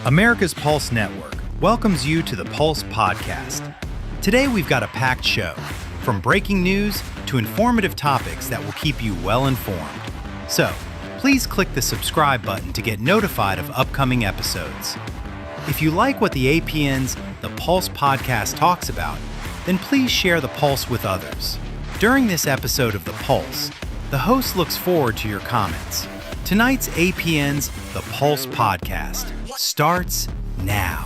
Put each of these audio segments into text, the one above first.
America's Pulse Network welcomes you to the Pulse Podcast. Today we've got a packed show, from breaking news to informative topics that will keep you well informed. So, please click the subscribe button to get notified of upcoming episodes. If you like what the APN's The Pulse Podcast talks about, then please share the Pulse with others. During this episode of The Pulse, the host looks forward to your comments. Tonight's APN's The Pulse Podcast starts now.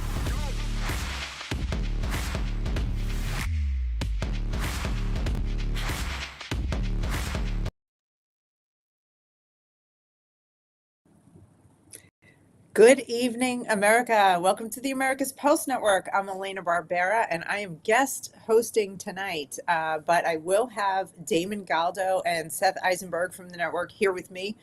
Good evening, America. Welcome to the America's Pulse Network. I'm Elana Barbera, and I am guest hosting tonight, but I will have Damon, Galdo, and Seth Eisenberg from the network here with me.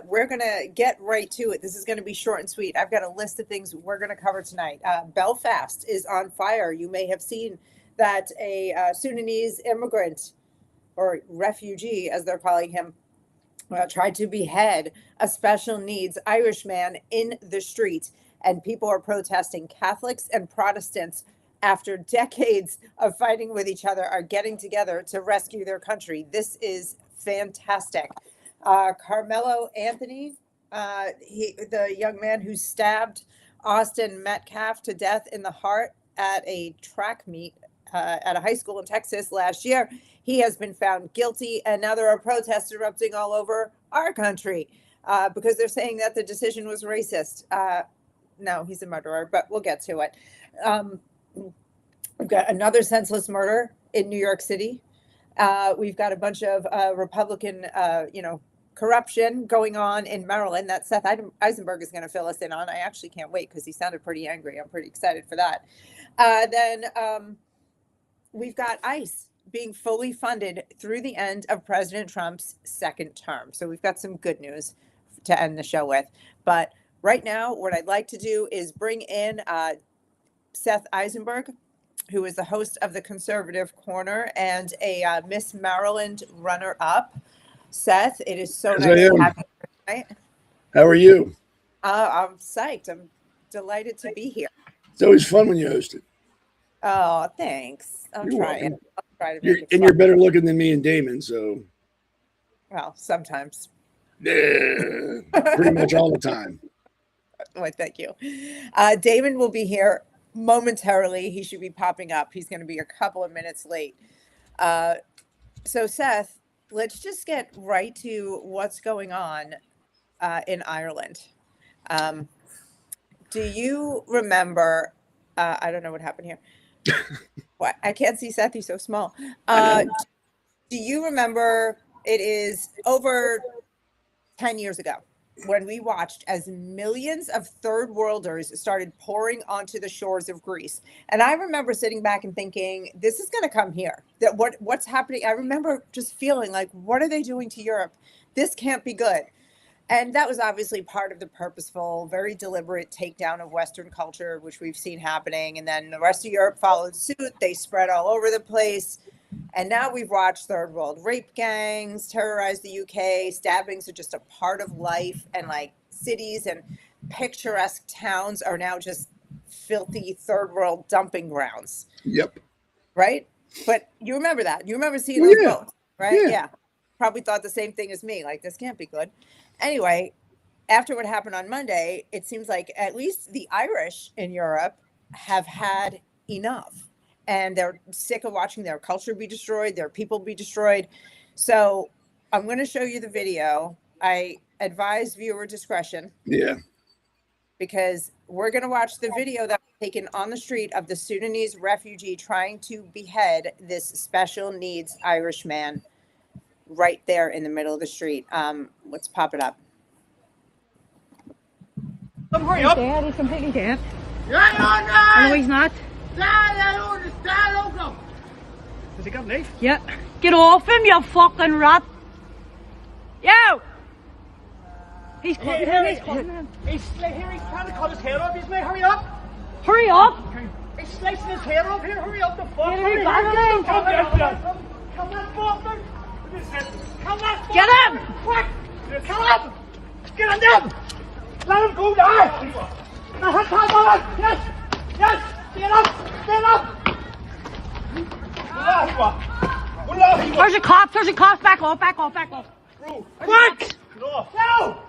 We're going to get right to it. This is going to be short and sweet. I've got a list of things we're going to cover tonight. Belfast is on fire. You may have seen that a Sudanese immigrant, or refugee, as they're calling him, tried to behead a special needs Irishman in the street, and people are protesting. Catholics and Protestants, after decades of fighting with each other, are getting together to rescue their country. This is fantastic. Karmelo Anthony, the young man who stabbed Austin Metcalf to death in the heart at a track meet at a high school in Texas last year, he has been found guilty, and now there are protests erupting all over our country because they're saying that the decision was racist. No, he's a murderer, but we'll get to it. We've got another senseless murder in New York City. We've got a bunch of Republican, corruption going on in Maryland that Seth Eisenberg is going to fill us in on. I actually can't wait because he sounded pretty angry. I'm pretty excited for that. Then we've got ICE being fully funded through the end of President Trump's second term. So we've got some good news to end the show with. But right now, what I'd like to do is bring in Seth Eisenberg, who is the host of the Conservative Corner and a Miss Maryland runner-up. Seth, it is so nice to have you tonight. How are you? I'm psyched. I'm delighted to be here. It's always fun when you host it. Oh, thanks. I'll try to make it fun. You're better looking than me and Damon, so. Well, sometimes. Yeah, pretty much all the time. Well, thank you. Damon will be here momentarily. He should be popping up. He's going to be a couple of minutes late. So, Seth, let's just get right to what's going on in Ireland. Do you remember? I don't know what happened here. What? I can't see Seth. He's so small. Do you remember? It is over 10 years ago when we watched as millions of third worlders started pouring onto the shores of Greece. And I remember sitting back and thinking, this is going to come here. That what's happening? I remember just feeling like, what are they doing to Europe? This can't be good. And that was obviously part of the purposeful, very deliberate takedown of Western culture, which we've seen happening. And then the rest of Europe followed suit. They spread all over the place. And now we've watched third world rape gangs terrorize the UK. Stabbings are just a part of life. And like cities and picturesque towns are now just filthy third world dumping grounds. Yep. Right? But you remember that. You remember seeing those boats, right? Yeah. Probably thought the same thing as me. Like, this can't be good. Anyway, after what happened on Monday, it seems like at least the Irish in Europe have had enough. And they're sick of watching their culture be destroyed, their people be destroyed. So I'm going to show you the video. I advise viewer discretion. Yeah. Because we're going to watch the video that was taken on the street of the Sudanese refugee trying to behead this special needs Irishman right there in the middle of the street. Let's pop it up. Hurry up. Dead. He's completely dead. Yeah, No, he's not. Has he got a knife? Yeah. Get off him, you fucking rat. Yo! He's cutting him. He's cutting him. He's trying to cut his hair off. He's mate, hurry up. Hurry up. He's slicing his hair off here. Hurry up the fuck. Hurry back. Come on, fucker. Come on. Get him. Quick. Come on. Get on them. Let him go now. That's how on. Yes. Yes. Stand up. Stand up. There's a cop. There's a cop. Back off. Back off. Back off. Quick. Get off. No.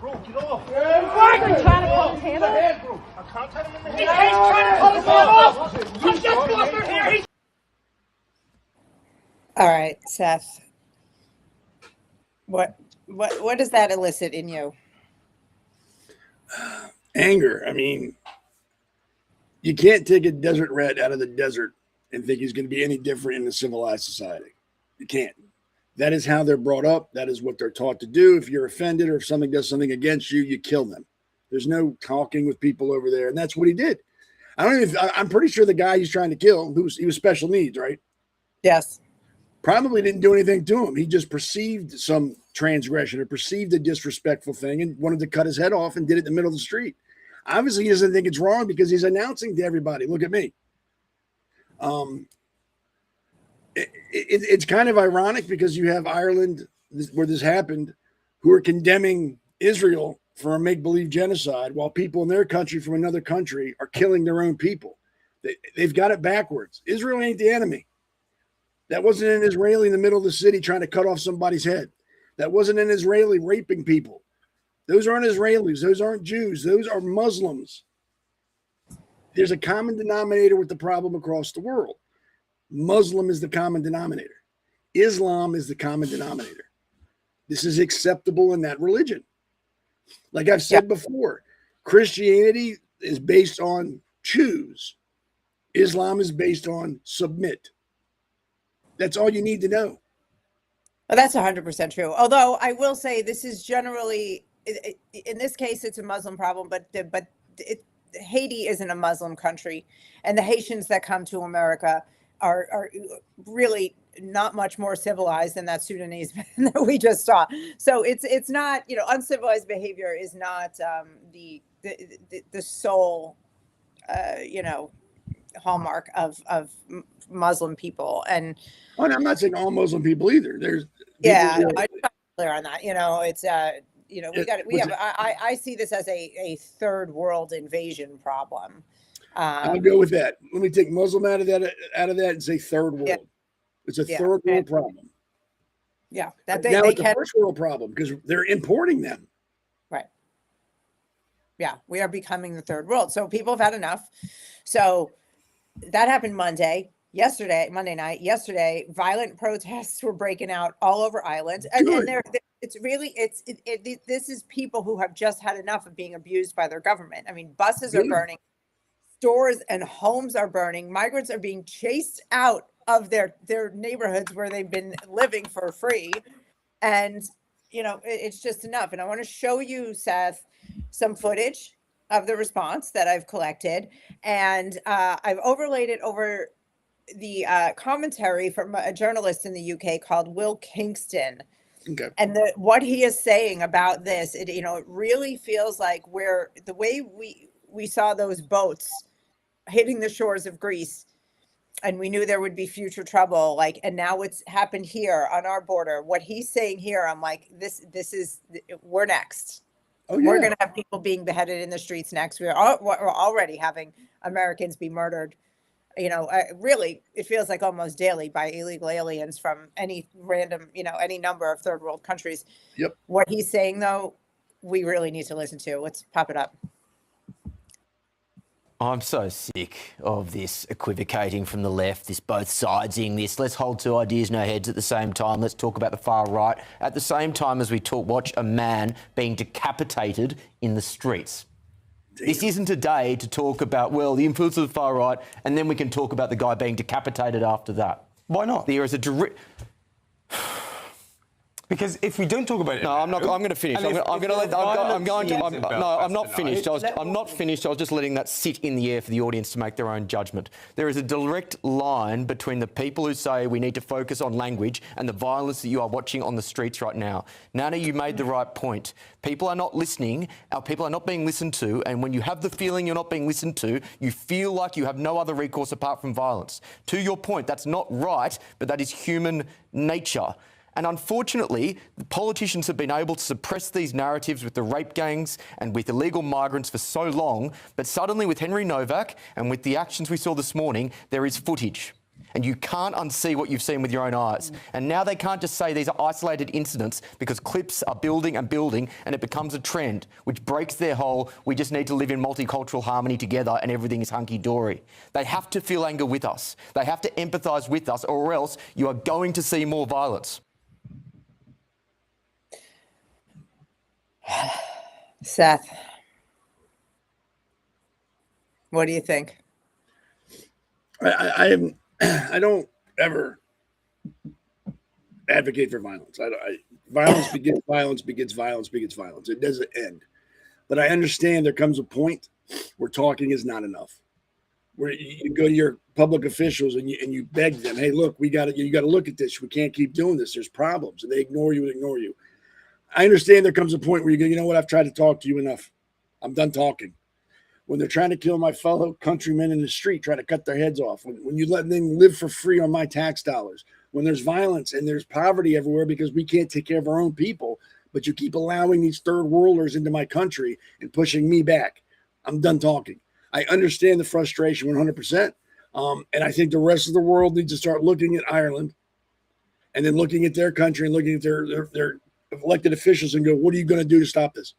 Bro, get off. Quick. He's trying to pull his hand off. Bro. I can't tell him in the head. He's trying to pull his hand off. He's just walking here. He's All right, Seth. What does that elicit in you? Anger. I mean, you can't take a desert rat out of the desert and think he's going to be any different in a civilized society. You can't. That is how they're brought up. That is what they're taught to do. If you're offended or if something does something against you, you kill them. There's no talking with people over there. And that's what he did. I'm pretty sure the guy he's trying to kill, he was special needs, right? Yes. Probably didn't do anything to him. He just perceived some transgression or perceived a disrespectful thing and wanted to cut his head off and did it in the middle of the street. Obviously, he doesn't think it's wrong because he's announcing to everybody, look at me. It's kind of ironic because you have Ireland, where this happened, who are condemning Israel for a make-believe genocide while people in their country from another country are killing their own people. They've got it backwards. Israel ain't the enemy. That wasn't an Israeli in the middle of the city trying to cut off somebody's head. That wasn't an Israeli raping people. Those aren't Israelis. Those aren't Jews. Those are Muslims. There's a common denominator with the problem across the world. Muslim is the common denominator. Islam is the common denominator. This is acceptable in that religion. Like I've said before, Christianity is based on choose. Islam is based on submit. That's all you need to know. Well, that's 100% true. Although I will say this is generally, in this case, it's a Muslim problem, but Haiti isn't a Muslim country. And the Haitians that come to America are really not much more civilized than that Sudanese man that we just saw. So it's not, uncivilized behavior is not the sole, hallmark of Muslim people. And I'm not saying all Muslim people either. There's I'm clear on that. I see this as a third world invasion problem. I'll go with that. Let me take Muslim out of that and say third world. Yeah. It's a third world problem. Yeah, it's a first world problem because they're importing them. Right. Yeah, we are becoming the third world. So people have had enough. So that happened Monday night. Yesterday, violent protests were breaking out all over Ireland, and this is people who have just had enough of being abused by their government. I mean, buses are burning, stores and homes are burning, migrants are being chased out of their neighborhoods where they've been living for free, and it's just enough. And I want to show you, Seth, some footage of the response that I've collected, and I've overlaid it over the commentary from a journalist in the UK called Will Kingston. Okay. And what he is saying about this, it really feels like the way we saw those boats hitting the shores of Greece, and we knew there would be future trouble, and now it's happened here on our border. What he's saying here, I'm like, we're next. Oh, yeah. We're going to have people being beheaded in the streets next. We're already having Americans be murdered. Really, it feels like almost daily by illegal aliens from any random, any number of third world countries. Yep. What he's saying, though, we really need to listen to. Let's pop it up. I'm so sick of this equivocating from the left, this both sidesing this. Let's hold two ideas, no heads at the same time. Let's talk about the far right at the same time as we watch a man being decapitated in the streets. Damn. This isn't a day to talk about, the influence of the far right, and then we can talk about the guy being decapitated after that. Why not? There is a direct... Because if we don't talk about it, no, I'm not. I'm going to finish. I'm not finished. I'm not finished. I was just letting that sit in the air for the audience to make their own judgment. There is a direct line between the people who say we need to focus on language and the violence that you are watching on the streets right now. Nana, you made the right point. People are not listening. Our people are not being listened to. And when you have the feeling you're not being listened to, you feel like you have no other recourse apart from violence. To your point, that's not right, but that is human nature. And unfortunately, the politicians have been able to suppress these narratives with the rape gangs and with illegal migrants for so long, but suddenly with Henry Novak and with the actions we saw this morning, there is footage. And you can't unsee what you've seen with your own eyes. And now they can't just say these are isolated incidents because clips are building and building and it becomes a trend, which breaks their whole, we just need to live in multicultural harmony together and everything is hunky-dory. They have to feel anger with us. They have to empathise with us, or else you are going to see more violence. Seth, what do you think? I don't ever advocate for violence. Violence begets violence, begets violence, begets violence. It doesn't end. But I understand there comes a point where talking is not enough. Where you go to your public officials and you beg them, hey, look, you got to look at this. We can't keep doing this. There's problems. And they ignore you and ignore you. I understand there comes a point where you go, you know what? I've tried to talk to you enough. I'm done talking. When they're trying to kill my fellow countrymen in the street, trying to cut their heads off, when you let them live for free on my tax dollars, when there's violence and there's poverty everywhere because we can't take care of our own people, but you keep allowing these third worlders into my country and pushing me back, I'm done talking. I understand the frustration 100%. And I think the rest of the world needs to start looking at Ireland and then looking at their country and looking at their elected officials and go, what are you going to do to stop this?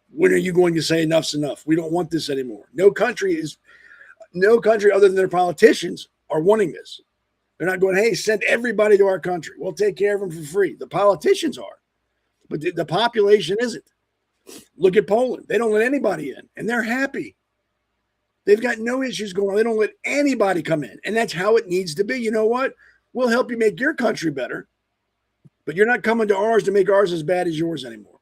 When are you going to say enough's enough? We don't want this anymore. No country other than their politicians are wanting this. They're not going, hey, send everybody to our country. We'll take care of them for free. The politicians are, but the population isn't. Look at Poland. They don't let anybody in, and they're happy. They've got no issues going on. They don't let anybody come in, and that's how it needs to be. You know what? We'll help you make your country better, but you're not coming to ours to make ours as bad as yours anymore.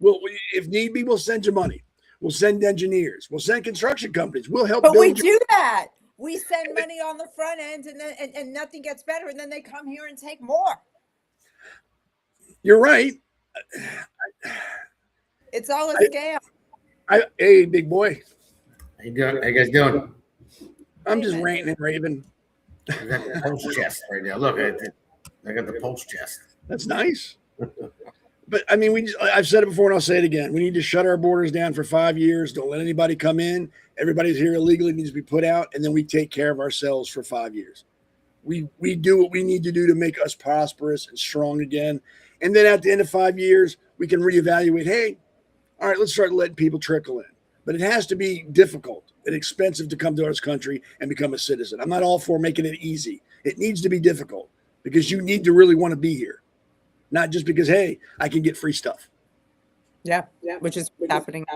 Well, if need be, we'll send you money. We'll send engineers. We'll send construction companies. We'll help. But we do that. We send money on the front end, and then and nothing gets better, and then they come here and take more. You're right. It's all a scam. Hey, big boy. How you doing? How you guys doing? I'm just ranting and raving. I got the pulse chest right now. Look, I got the pulse chest. That's nice. But I mean, I've said it before and I'll say it again. We need to shut our borders down for 5 years. Don't let anybody come in. Everybody's here illegally needs to be put out. And then we take care of ourselves for 5 years. We do what we need to do to make us prosperous and strong again. And then at the end of 5 years, we can reevaluate. Hey, all right, let's start letting people trickle in. But it has to be difficult and expensive to come to our country and become a citizen. I'm not all for making it easy. It needs to be difficult because you need to really want to be here. Not just because, hey, I can get free stuff. Yeah, which is happening.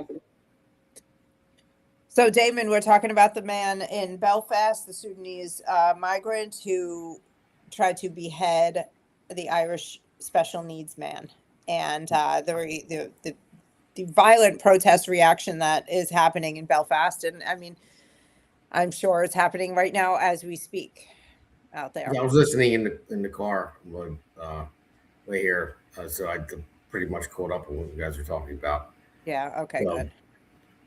So, Damon, we're talking about the man in Belfast, the Sudanese migrant who tried to behead the Irish special needs man, and the violent protest reaction that is happening in Belfast. And I mean, I'm sure it's happening right now as we speak out there. Yeah, I was listening in the car way here, so I pretty much caught up on what you guys were talking about. Yeah. Okay. Good.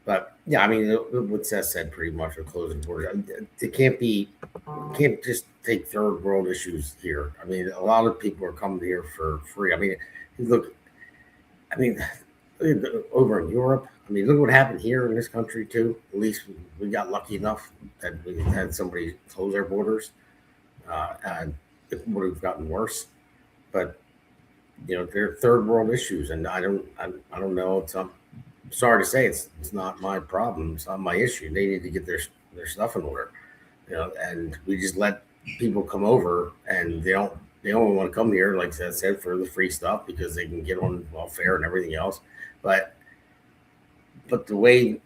But yeah, I mean, what Seth said pretty much of closing borders. It can't just take third world issues here. I mean, a lot of people are coming here for free. I mean, look, over in Europe, I mean, look what happened here in this country too. At least we got lucky enough that we had somebody close our borders, and it would have gotten worse. But you know, they're third world issues, and I don't know. I'm sorry to say it's not my problem. It's not my issue. They need to get their stuff in order, you know. And we just let people come over, and they only want to come here, like I said, for the free stuff because they can get on welfare and everything else. But the way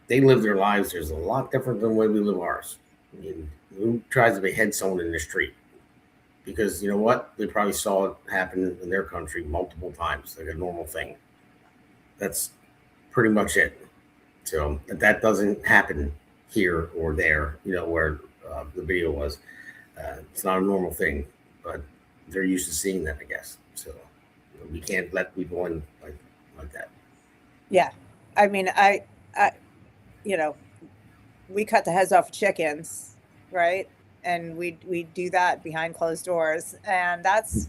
they live their lives is a lot different than the way we live ours. I mean, who tries to behead someone in the street? Because you know what? They probably saw it happen in their country multiple times, like a normal thing. That's pretty much it. So that doesn't happen here or there, you know, where the video was. It's not a normal thing, but they're used to seeing that, I guess. So we can't let people in like that. Yeah. I mean, I you know, we cut the heads off chickens, right? and we do that behind closed doors, and that's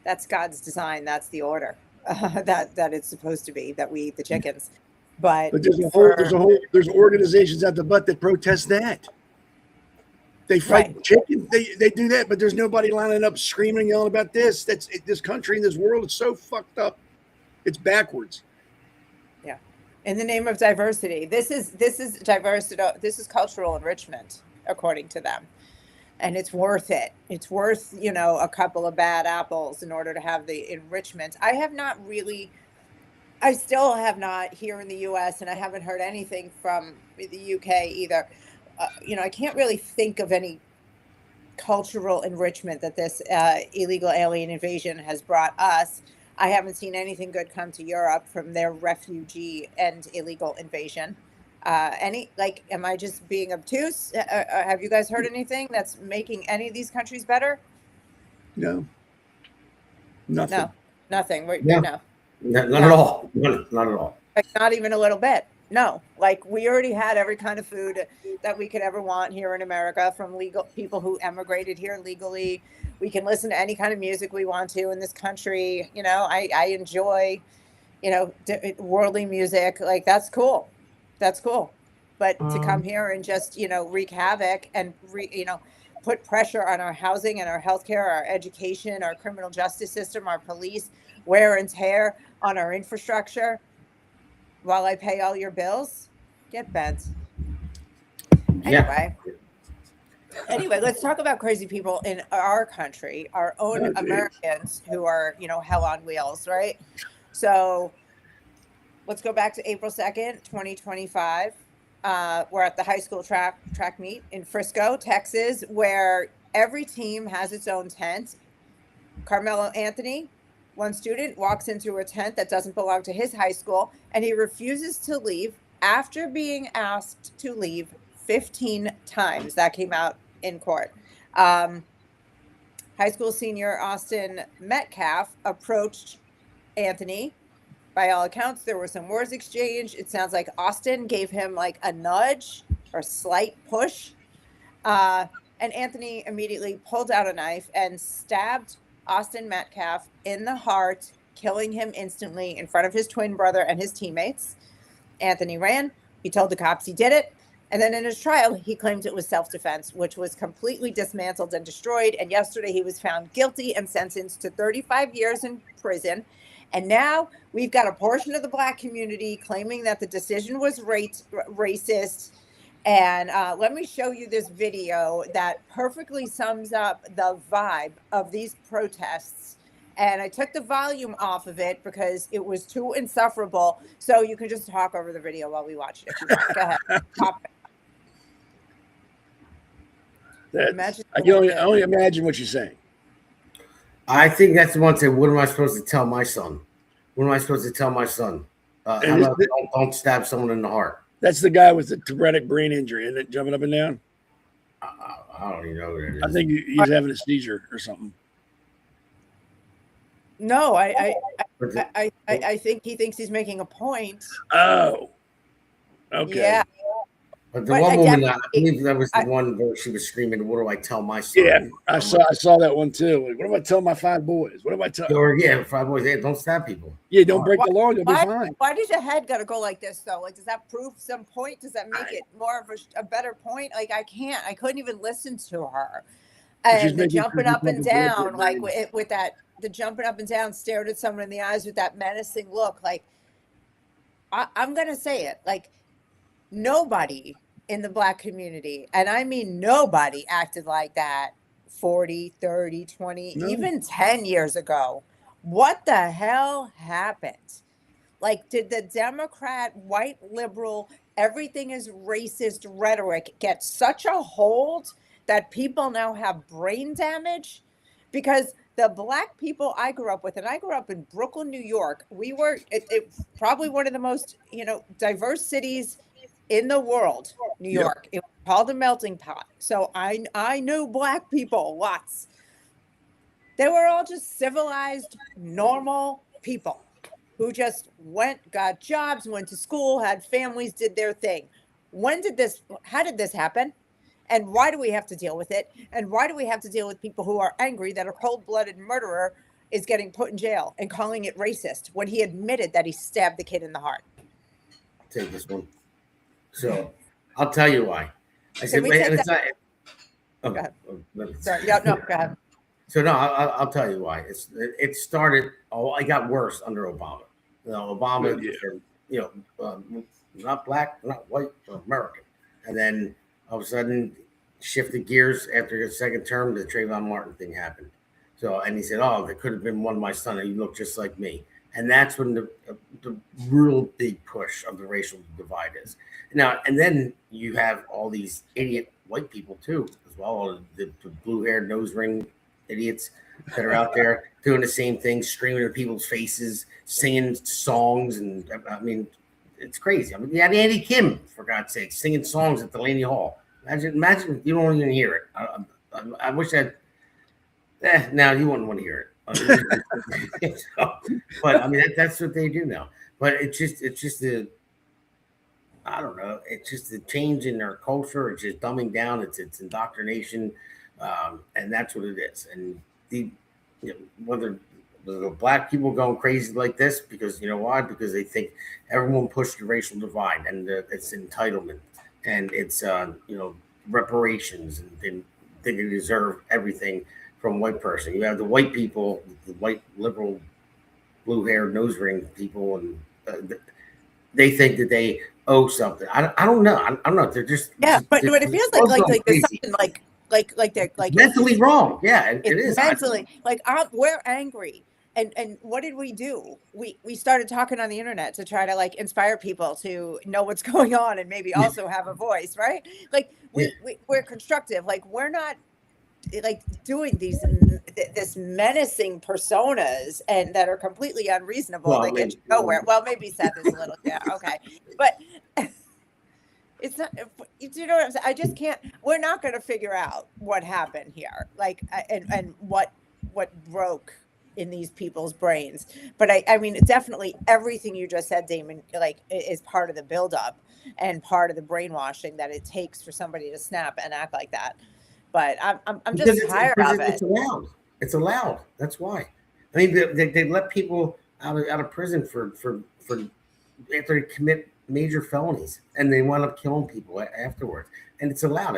that's God's design. That's the order that it's supposed to be, that we eat the chickens. But there's organizations out the butt that protest that. They fight chickens. They do that, but there's nobody lining up screaming and yelling about this. This country and this world is so fucked up. It's backwards. Yeah. In the name of diversity. This is diversity. This is cultural enrichment, according to them. And it's worth it. It's worth, a couple of bad apples in order to have the enrichment. I still have not here in the US, and I haven't heard anything from the UK either. I can't really think of any cultural enrichment that this illegal alien invasion has brought us. I haven't seen anything good come to Europe from their refugee and illegal invasion. Am I just being obtuse? Have you guys heard anything that's making any of these countries better? No. Nothing. No, nothing. No. Not at all. Not at all. Like, not even a little bit. No, like we already had every kind of food that we could ever want here in America from legal people who emigrated here legally. We can listen to any kind of music we want to in this country. I enjoy, worldly music. Like, that's cool. That's cool. But to come here and just, wreak havoc and, put pressure on our housing and our healthcare, our education, our criminal justice system, our police, wear and tear on our infrastructure, while I pay all your bills, get bent. Anyway, let's talk about crazy people in our country, our own Americans who are, hell on wheels, right? So let's go back to April 2nd, 2025. We're at the high school track meet in Frisco, Texas, where every team has its own tent. Karmelo Anthony, one student, walks into a tent that doesn't belong to his high school, and he refuses to leave after being asked to leave 15 times. That came out in court. High school senior Austin Metcalf approached Anthony. By all accounts, there were some words exchanged. It sounds like Austin gave him like a nudge or slight push. And Anthony immediately pulled out a knife and stabbed Austin Metcalf in the heart, killing him instantly in front of his twin brother and his teammates. Anthony ran. He told the cops he did it. And then in his trial, he claimed it was self-defense, which was completely dismantled and destroyed. And yesterday he was found guilty and sentenced to 35 years in prison. And now we've got a portion of the Black community claiming that the decision was racist. And let me show you this video that perfectly sums up the vibe of these protests. And I took the volume off of it because it was too insufferable. So you can just talk over the video while we watch it if you want. Go ahead. Pop it. I can only imagine what you're saying. I think that's the one saying, what am I supposed to tell my son? What am I supposed to tell my son? Don't stab someone in the heart. That's the guy with the traumatic brain injury, isn't it? Jumping up and down. I don't even know who that is. I think he's having a seizure or something. No, I think he thinks he's making a point. Oh, okay. Yeah. But the one woman, I believe that was the one where she was screaming, "What do I tell my son?" Yeah, I saw that one too. Like, what do I tell my 5 boys? What do I tell? Or 5 boys. Yeah, don't stab people. Yeah, don't break the law. You'll be fine. Why does your head gotta go like this though? Like, does that prove some point? Does that make it more of a better point? Like, I couldn't even listen to her. And the jumping up and down, like with that, the jumping up and down, stared at someone in the eyes with that menacing look. Like, I'm gonna say it. Like, nobody in the Black community, and I mean nobody, acted like that 40, 30, 20, even 10 years ago. What the hell happened? Like, did the Democrat, white liberal, everything is racist rhetoric get such a hold that people now have brain damage? Because the Black people I grew up with, and I grew up in Brooklyn, New York, we were probably one of the most, diverse cities in the world, New York. It was called a melting pot. So I knew Black people lots. They were all just civilized, normal people who just got jobs, went to school, had families, did their thing. How did this happen? And why do we have to deal with it? And why do we have to deal with people who are angry that a cold-blooded murderer is getting put in jail and calling it racist when he admitted that he stabbed the kid in the heart? I'll take this one. So I'll tell you why. I said, we wait, take and it's that- not. Go ahead. Sorry. Yeah, no, go ahead. So no, I'll tell you why. It started. Oh, it got worse under Obama. Obama, not black, not white, but American. And then all of a sudden, shifted gears after his second term. The Trayvon Martin thing happened. So, and he said, "Oh, there could have been one of my son. He looked just like me." And that's when the real big push of the racial divide is. Now, and then you have all these idiot white people too, as well, all the blue-haired nose ring idiots that are out there doing the same thing, screaming at people's faces, singing songs, and I mean, it's crazy. I mean, you had Andy Kim, for God's sake, singing songs at Delaney Hall. Imagine you don't even hear it. I wish I'd. Now you wouldn't want to hear it. But I mean, that's what they do now. But it's just the. I don't know. It's just the change in their culture. It's just dumbing down. It's indoctrination, and that's what it is. And whether the black people going crazy like this, because you know why? Because they think everyone pushed the racial divide, and it's entitlement, and it's reparations, and they think they deserve everything from a white person. You have the white people, the white liberal, blue-haired nose ring people, and they think that they owe something. I don't know. I don't know. They're just but it feels like there's something like they're like mentally wrong. Yeah, it is mentally we're angry. And what did we do? We started talking on the internet to try to like inspire people to know what's going on and maybe also have a voice, right? Like we're constructive. Like we're not like doing this menacing personas and that are completely unreasonable. Well, they get you nowhere. Well, maybe Seth is a little okay, but it's not. You know what I'm saying? I just can't. We're not going to figure out what happened here, like and what broke in these people's brains. But I mean, definitely everything you just said, Damon, like is part of the buildup and part of the brainwashing that it takes for somebody to snap and act like that. But I'm just tired of it. It's allowed. That's why. I mean, they let people out of prison for after they commit major felonies, and they wind up killing people afterwards. And it's allowed.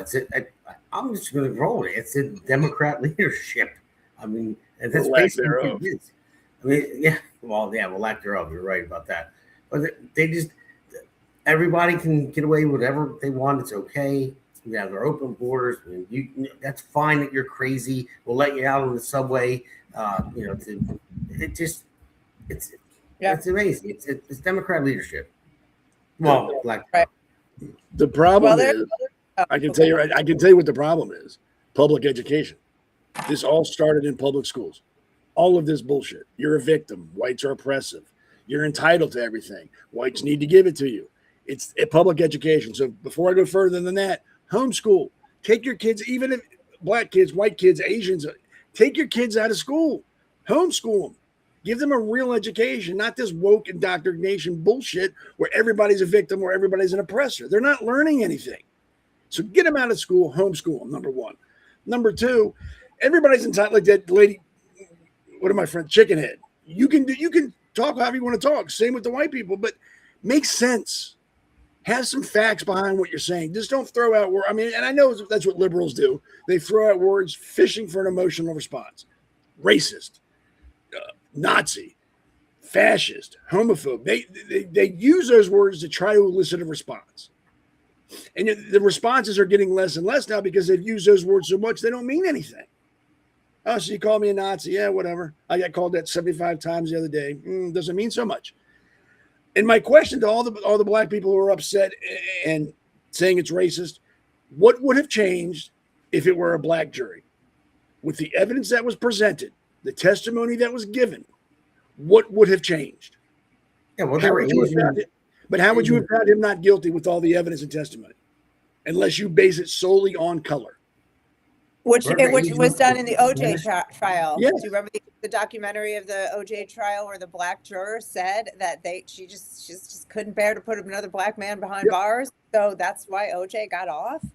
I'm just going to roll it. It's a Democrat leadership. I mean, and that's basically what it is. I mean, yeah. Well, lack thereof. You're right about that. But they just everybody can get away with whatever they want. It's okay. Yeah, they're open borders. That's fine that you're crazy. We'll let you out on the subway. It's amazing. It's Democrat leadership. Well, black. Right. The problem is, I can tell you what the problem is. Public education. This all started in public schools. All of this bullshit. You're a victim. Whites are oppressive. You're entitled to everything. Whites need to give it to you. It's a public education. So before I go further than that, homeschool. Take your kids, even if black kids, white kids, Asians, take your kids out of school. Homeschool them. Give them a real education, not this woke indoctrination bullshit where everybody's a victim or everybody's an oppressor. They're not learning anything. So get them out of school, homeschool them, number one. Number two, everybody's entitled, like that lady, what are my friends, Chickenhead. You can talk however you want to talk. Same with the white people, but make sense. Have some facts behind what you're saying. Just don't throw out words. I mean, and I know that's what liberals do. They throw out words fishing for an emotional response. Racist, Nazi, fascist, homophobe. They use those words to try to elicit a response. And the responses are getting less and less now because they've used those words so much they don't mean anything. Oh, so you called me a Nazi? Yeah, whatever. I got called that 75 times the other day. Doesn't mean so much. And my question to all the black people who are upset and saying it's racist, what would have changed if it were a black jury? With the evidence that was presented, the testimony that was given, what would have changed? Yeah, well, how would you have found him not guilty with all the evidence and testimony? Unless you base it solely on color. Which was done in the OJ trial. Yeah. Do you remember the documentary of the OJ trial where the black juror said that she just couldn't bear to put another black man behind bars, so that's why OJ got off?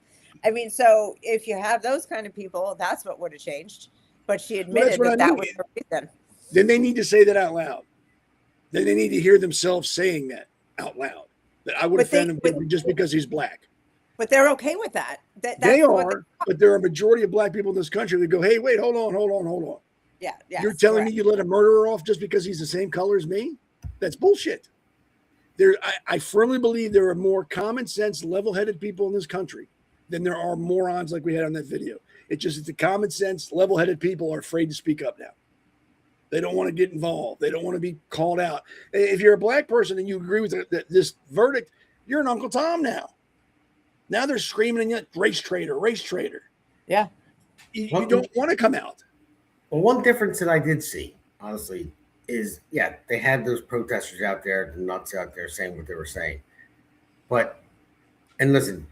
I mean, so if you have those kind of people, that's what would have changed. But she Well, that's admitted what that I that mean. was the reason. Then they need to say that out loud. Then they need to hear themselves saying that out loud. That I would But offend him just because he's black. But they're okay with that. They are, but there are a majority of black people in this country that go, "Hey, wait, hold on. Yeah. You're telling me you let a murderer off just because he's the same color as me? That's bullshit." I firmly believe there are more common sense, level-headed people in this country than there are morons like we had on that video. It's just that the common sense, level-headed people are afraid to speak up now. They don't want to get involved. They don't want to be called out. If you're a black person and you agree with this verdict, you're an Uncle Tom now. Now they're screaming at you, race traitor. Yeah. You don't want to come out. Well, one difference that I did see, honestly, is, they had those protesters out there, the nuts out there saying what they were saying. And listen,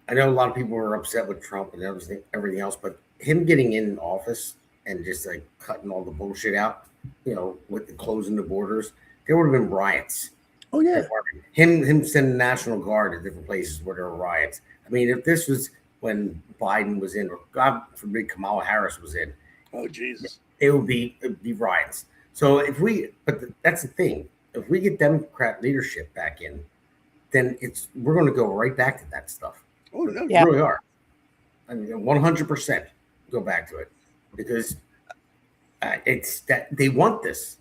I know a lot of people were upset with Trump and everything else, but him getting in office and just like cutting all the bullshit out, with the closing the borders, there would have been riots. Oh, yeah. Him sending the National Guard to different places where there were riots. I mean, if this was when Biden was in, or God forbid Kamala Harris was in, oh, Jesus, it'd be riots. So that's the thing. If we get Democrat leadership back in, then we're going to go right back to that stuff. Oh, no, Yeah. We really are. I mean, 100% go back to it, because it's that they want this.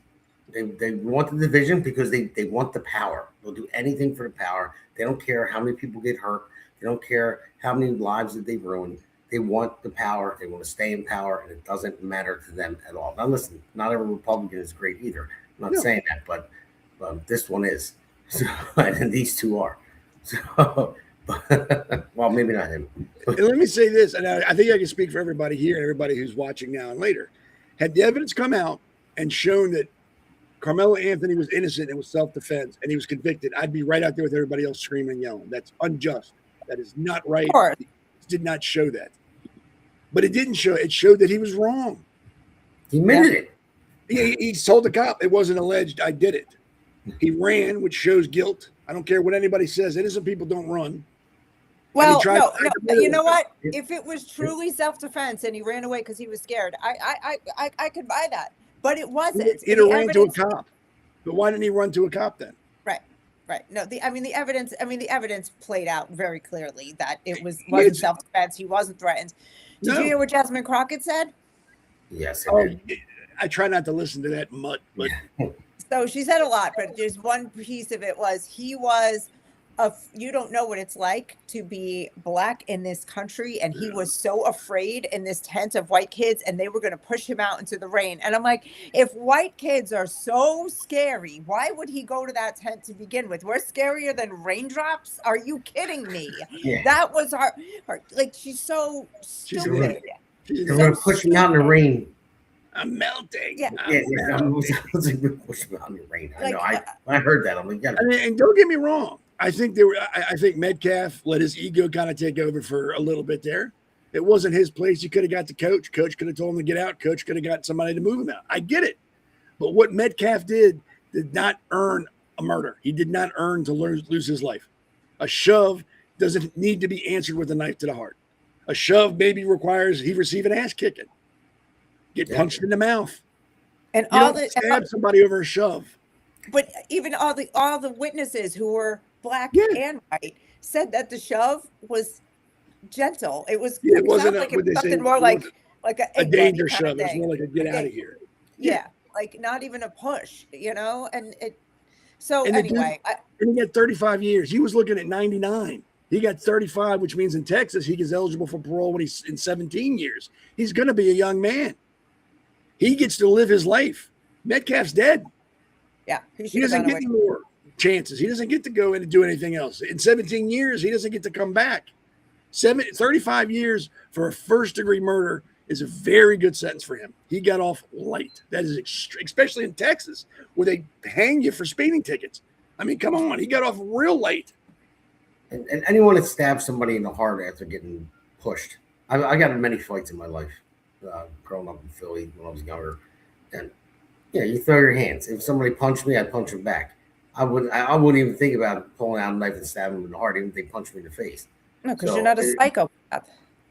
They want the division because they want the power. They'll do anything for the power. They don't care how many people get hurt. They don't care how many lives that they've ruined. They want the power. They want to stay in power, and it doesn't matter to them at all. Now, listen, not every Republican is great either. I'm not saying that, but this one is. So, and these two are. So, well, maybe not him. And let me say this, and I think I can speak for everybody here and everybody who's watching now and later. Had the evidence come out and shown that Karmelo Anthony was innocent and was self-defense and he was convicted, I'd be right out there with everybody else screaming and yelling. That's unjust. That is not right. It did not show that. But it didn't show. It showed that he was wrong. He admitted it. He told the cop it wasn't alleged. I did it. He ran, which shows guilt. I don't care what anybody says. Innocent people don't run. Well, no. You know what? If it was truly self-defense and he ran away because he was scared, I could buy that. But it wasn't. He'd have ran to a cop. But why didn't he run to a cop then? Right. No, the evidence played out very clearly that it wasn't self-defense. He wasn't threatened. Did you hear what Jasmine Crockett said? Yes. I try not to listen to that much, but so she said a lot, but there's one piece of it was you don't know what it's like to be black in this country, and he was so afraid in this tent of white kids, and they were going to push him out into the rain. And I'm like, if white kids are so scary, why would he go to that tent to begin with? We're scarier than raindrops? Are you kidding me? Yeah. That was her like, she's so stupid. They're going to push him out in the rain. I'm melting. Yeah. I'm pushing him out in the rain. I know. I heard that. I'm like, and don't get me wrong. I think I think Metcalf let his ego kind of take over for a little bit there. It wasn't his place. He could have got the coach. Coach could have told him to get out. Coach could have got somebody to move him out. I get it. But what Metcalf did not earn a murder. He did not earn to lose his life. A shove doesn't need to be answered with a knife to the heart. A shove maybe requires he receive an ass kicking. Get punched in the mouth. And you don't stab somebody over a shove. But even all the witnesses who were black and white said that the shove was gentle. It wasn't like it was something more like a danger shove. It was more like a get out of here. Yeah, like not even a push, and it. So anyway, and he got 35 years. He was looking at 99. He got 35, which means in Texas he gets eligible for parole when he's in 17 years. He's going to be a young man. He gets to live his life. Metcalf's dead. Yeah, he doesn't get any more chances. He doesn't get to go in and do anything else. In 17 years, he doesn't get to come back. 35 years for a first-degree murder is a very good sentence for him. He got off light. That is especially in Texas, where they hang you for speeding tickets. I mean, come on. He got off real light. And anyone that stabs somebody in the heart after getting pushed. I got in many fights in my life, growing up in Philly when I was younger. And, you throw your hands. If somebody punched me, I'd punch him back. I wouldn't even think about pulling out a knife and stabbing him in the heart, even if they punched me in the face. No, because you're not a psycho.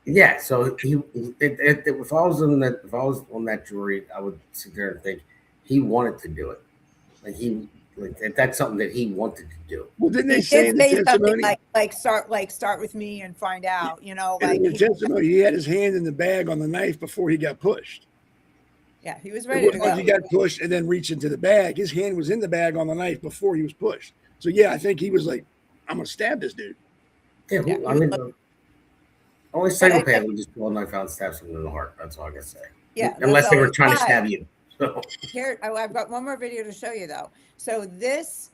Yeah, so if I was on that jury, I would sit there and think he wanted to do it. Like that's something that he wanted to do. Well, didn't they He say did in the say something testimony? like start with me and find out. You know, In the testimony, he had his hand in the bag on the knife before he got pushed. Yeah, he was It ready to wasn't like go. he got pushed and then reached into the bag. His hand was in the bag on the knife before he was pushed. So yeah, I think he was like, "I'm gonna stab this dude." Yeah, I mean, only psychopath would just pull a knife out and stab someone in the heart. That's all I can say. Yeah, unless they were trying to stab you. So. Here, I've got one more video to show you though. So this,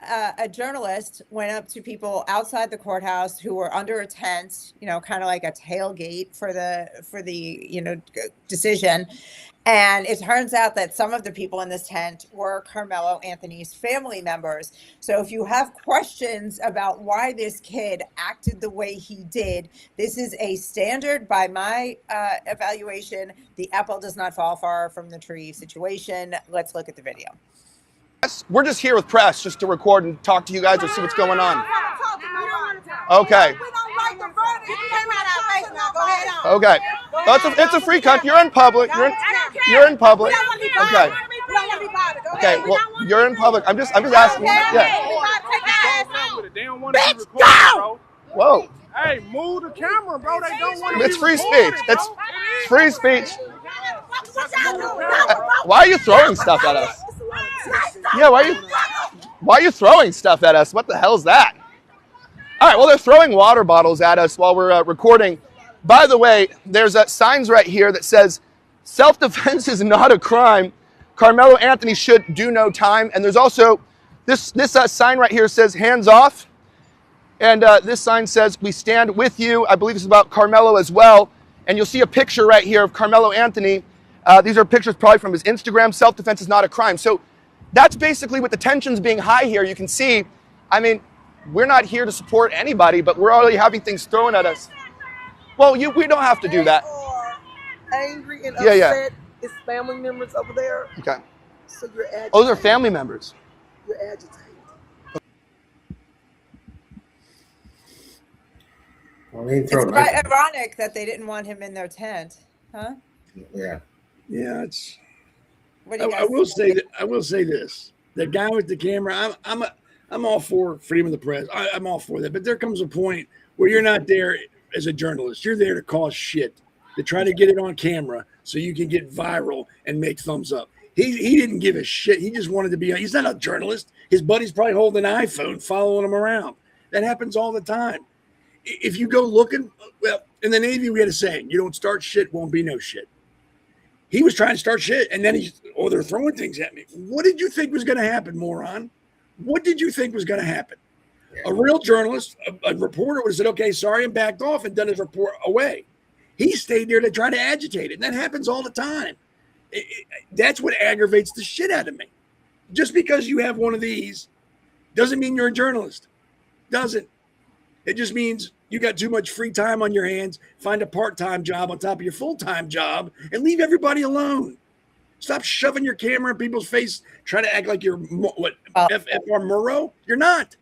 a journalist went up to people outside the courthouse who were under a tent, you know, kind of like a tailgate for the you know, decision. And it turns out that some of the people in this tent were Karmelo Anthony's family members. So if you have questions about why this kid acted the way he did, this is a standard by my evaluation. The apple does not fall far from the tree situation. Let's look at the video. We're just here with press just to record and talk to you guys or see what's going on. Okay. Okay. It's a free country. You're in public. You're in public. Okay. Okay. Well, you're in public. I'm just asking. Yeah. Bitch, go! Whoa. Hey, move the camera, bro. They don't want to. It's free speech. It's free speech. Why are you throwing stuff at us? Yeah, why are you throwing stuff at us? What the hell is that? All right, well, they're throwing water bottles at us while we're recording. By the way, there's signs right here that says, self-defense is not a crime. Karmelo Anthony should do no time. And there's also this sign right here says, hands off. And this sign says, we stand with you. I believe this is about Karmelo as well. And you'll see a picture right here of Karmelo Anthony. These are pictures probably from his Instagram. Self-defense is not a crime. So that's basically with the tensions being high here. You can see, I mean, we're not here to support anybody, but we're already having things thrown at us. Well, we don't have to do that. Angry and upset. It's family members over there. Okay. So you're agitated. Oh, those are family members. You're agitated. Well, It's ironic that they didn't want him in their tent, huh? Yeah. Yeah, it's. What do you guys I will say this: the guy with the camera. I'm all for freedom of the press. I'm all for that. But there comes a point where you're not there as a journalist. You're there to cause shit, to try to get it on camera so you can get viral and make thumbs up. He didn't give a shit. He just wanted to be. He's not a journalist. His buddy's probably holding an iPhone, following him around. That happens all the time. If you go looking, well, in the Navy we had a saying: you don't start shit, won't be no shit. He was trying to start shit, and then they're throwing things at me. What did you think was going to happen, moron? What did you think was going to happen? A real journalist, a reporter would have said, okay, sorry, and backed off and done his report away. He stayed there to try to agitate it, and that happens all the time. That's what aggravates the shit out of me. Just because you have one of these doesn't mean you're a journalist. Doesn't. It just means you got too much free time on your hands. Find a part-time job on top of your full-time job and leave everybody alone. Stop shoving your camera in people's face, trying to act like you're FR Murrow. You're not.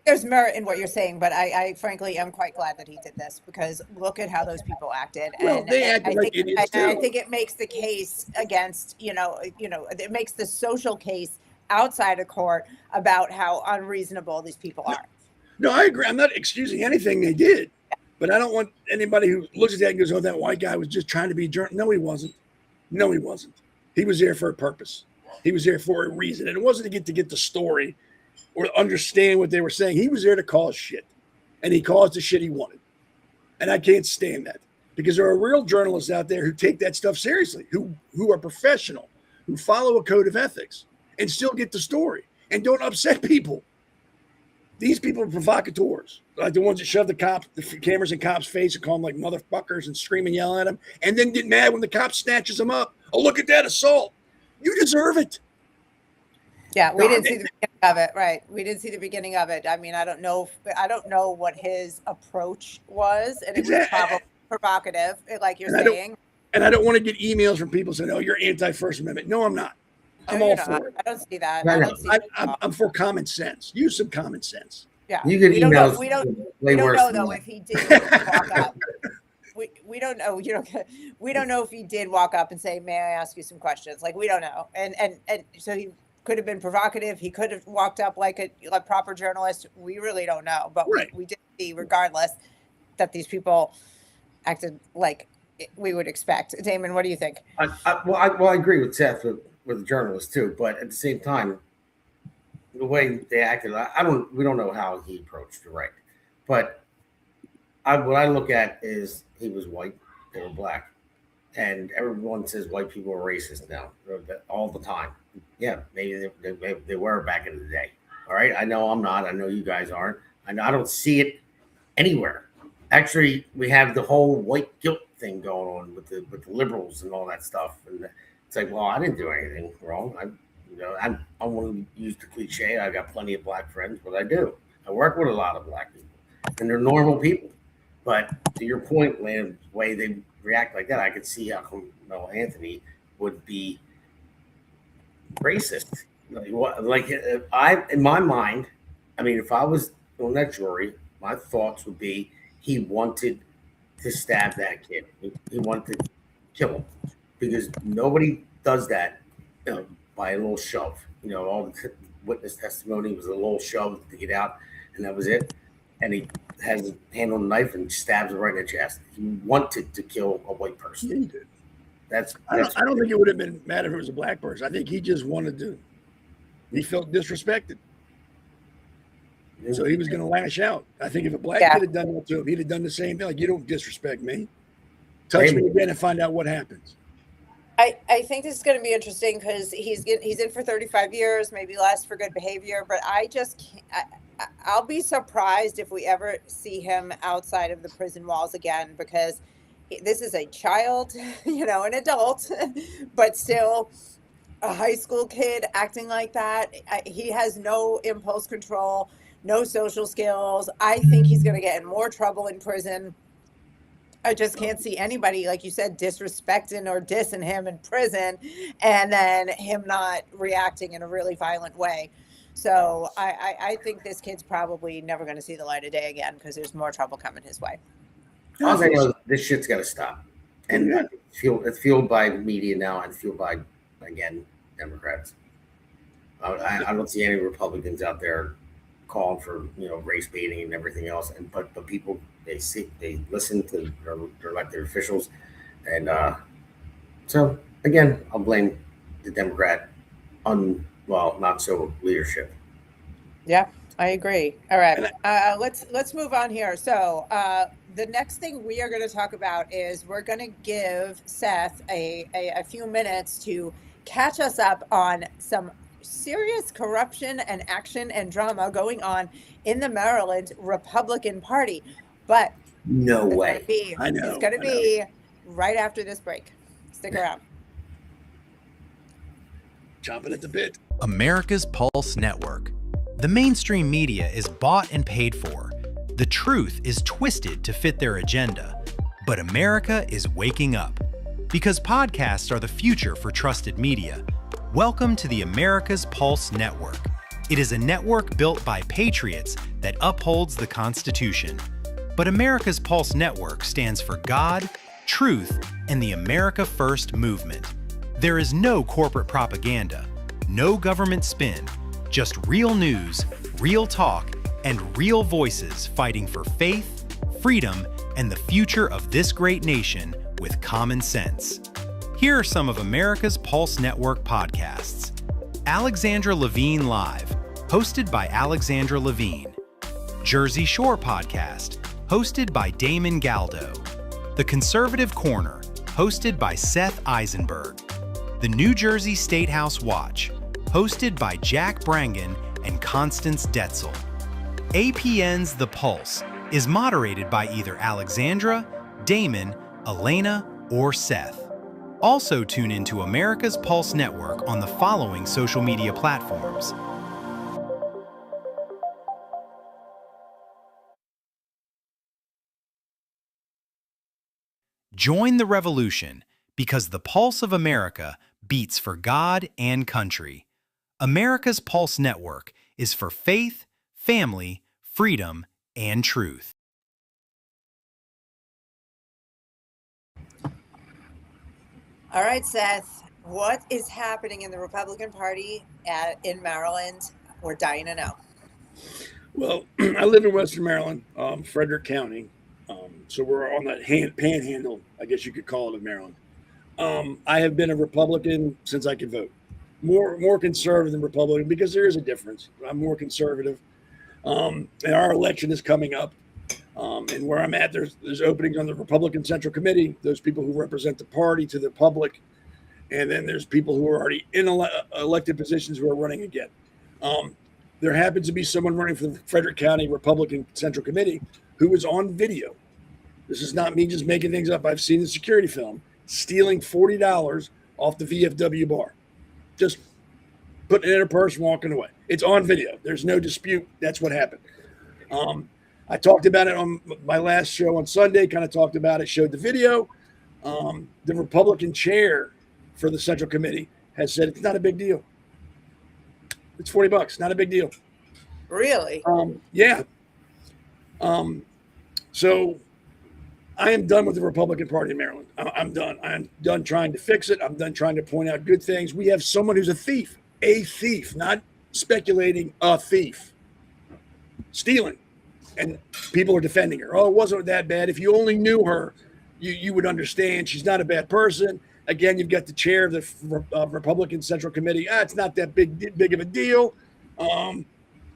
There's merit in what you're saying, but I frankly am quite glad that he did this because look at how those people acted. Well, they acted like idiots too. I think it makes the case against, it makes the social case outside of court about how unreasonable these people are. No, I agree. I'm not excusing anything they did, but I don't want anybody who looks at that and goes, oh, that white guy was just trying to be journalist. No, he wasn't. No, he wasn't. He was there for a purpose. He was there for a reason. And it wasn't to get the story or understand what they were saying. He was there to cause shit. And he caused the shit he wanted. And I can't stand that because there are real journalists out there who take that stuff seriously, who are professional, who follow a code of ethics and still get the story and don't upset people. These people are provocateurs, like the ones that shove the cameras in cops' face and call them like motherfuckers and scream and yell at them, and then get mad when the cop snatches them up. Oh, look at that assault. You deserve it. Yeah, we didn't see the beginning of it, right? We didn't see the beginning of it. I mean, I don't know what his approach was, and it was probably provocative, like you're saying. And I don't want to get emails from people saying, "Oh, you're anti-First Amendment." No, I'm not. I'm all for it. I don't see that. I'm for common sense. Use some common sense. Yeah, You get we don't know. emails We don't. way We don't worse know than though that. if he did walk up. We don't know. You know, we don't know if he did walk up and say, "May I ask you some questions?" Like we don't know. And so he could have been provocative. He could have walked up like a proper journalist. We really don't know. But Right. we did see, regardless, that these people acted like we would expect. Damon, what do you think? I agree with Seth with the journalist too, but at the same time, the way they acted, we don't know how he approached it, right? But what I look at is he was white, they were black, and everyone says white people are racist now all the time. Yeah, maybe they were back in the day. All right, I know I'm not. I know you guys aren't. I don't see it anywhere. Actually, we have the whole white guilt thing going on with the liberals and all that stuff, and it's like, well, I didn't do anything wrong. I want to use the cliche. I got plenty of black friends, but I do. I work with a lot of black people, and they're normal people. But to your point, man, the way they react like that, I could see how Carmelo Anthony would be racist. In my mind, I mean, if I was on that jury, my thoughts would be he wanted to stab that kid. He wanted to kill him because nobody does that, by a little shove. All the witness testimony was a little shove to get out, and that was it. And he has his hand on the knife and stabs it right in the chest. He wanted to kill a white person. Yeah, he did. That's I don't think it would have been mad if it was a black person. I think he just wanted to. He felt disrespected. So he was going to lash out. I think if a black kid had done that to him, he'd have done the same thing. Like, you don't disrespect me. Touch me again and find out what happens. I think this is going to be interesting because he's in for 35 years, maybe less for good behavior. But I just can't. I'll be surprised if we ever see him outside of the prison walls again, because this is a child, an adult, but still a high school kid acting like that. He has no impulse control, no social skills. I think he's going to get in more trouble in prison. I just can't see anybody, like you said, disrespecting or dissing him in prison and then him not reacting in a really violent way. So I think this kid's probably never going to see the light of day again because there's more trouble coming his way. All I know, this shit's got to stop. And it's fueled by media now and fueled by, again, Democrats. I don't see any Republicans out there calling for race baiting and everything else. But the people, they listen to their elected officials, and so again, I'll blame the Democrat not so leadership. Yeah, I agree. All right, let's move on here. So the next thing we are going to talk about is we're going to give Seth a few minutes to catch us up on some serious corruption and action and drama going on in the Maryland Republican Party. But no way. I know. It's going to be right after this break. Stick around. Chomping at the bit. America's Pulse Network. The mainstream media is bought and paid for. The truth is twisted to fit their agenda. But America is waking up. Because podcasts are the future for trusted media. Welcome to the America's Pulse Network. It is a network built by patriots that upholds the Constitution. But America's Pulse Network stands for God, truth, and the America First movement. There is no corporate propaganda, no government spin, just real news, real talk, and real voices fighting for faith, freedom, and the future of this great nation with common sense. Here are some of America's Pulse Network podcasts. Alexandra Levine Live, hosted by Alexandra Levine. Jersey Shore Podcast, hosted by Damon Galdo. The Conservative Corner, hosted by Seth Eisenberg. The New Jersey State House Watch, hosted by Jack Brangan and Constance Detzel. APN's The Pulse is moderated by either Alexandra, Damon, Elana, or Seth. Also tune into America's Pulse Network on the following social media platforms. Join the revolution because the pulse of America beats for God and country. America's Pulse Network is for faith, family, freedom, and truth. All right, Seth, what is happening in the Republican Party in Maryland? We're dying to know. Well, I live in Western Maryland, Frederick County. So we're on that panhandle, I guess you could call it, of Maryland. I have been a Republican since I could vote. More conservative than Republican because there is a difference. I'm more conservative. And our election is coming up. And where I'm at, there's openings on the Republican Central Committee, those people who represent the party to the public. And then there's people who are already in elected positions who are running again. There happens to be someone running for the Frederick County Republican Central Committee who is on video. This is not me just making things up. I've seen the security film, stealing $40 off the VFW bar. Just putting it in her purse and walking away. It's on video. There's no dispute. That's what happened. I talked about it on my last show on Sunday, kind of talked about it, showed the video. The Republican chair for the Central Committee has said it's not a big deal. It's $40, not a big deal. Really? Yeah. So I am done with the Republican Party in Maryland. I'm done. I'm done trying to fix it. I'm done trying to point out good things. We have someone who's a thief, not speculating, a thief, stealing. And people are defending her. Oh, it wasn't that bad. If you only knew her, you would understand. She's not a bad person. Again, you've got the chair of the Republican Central Committee. It's not that big of a deal.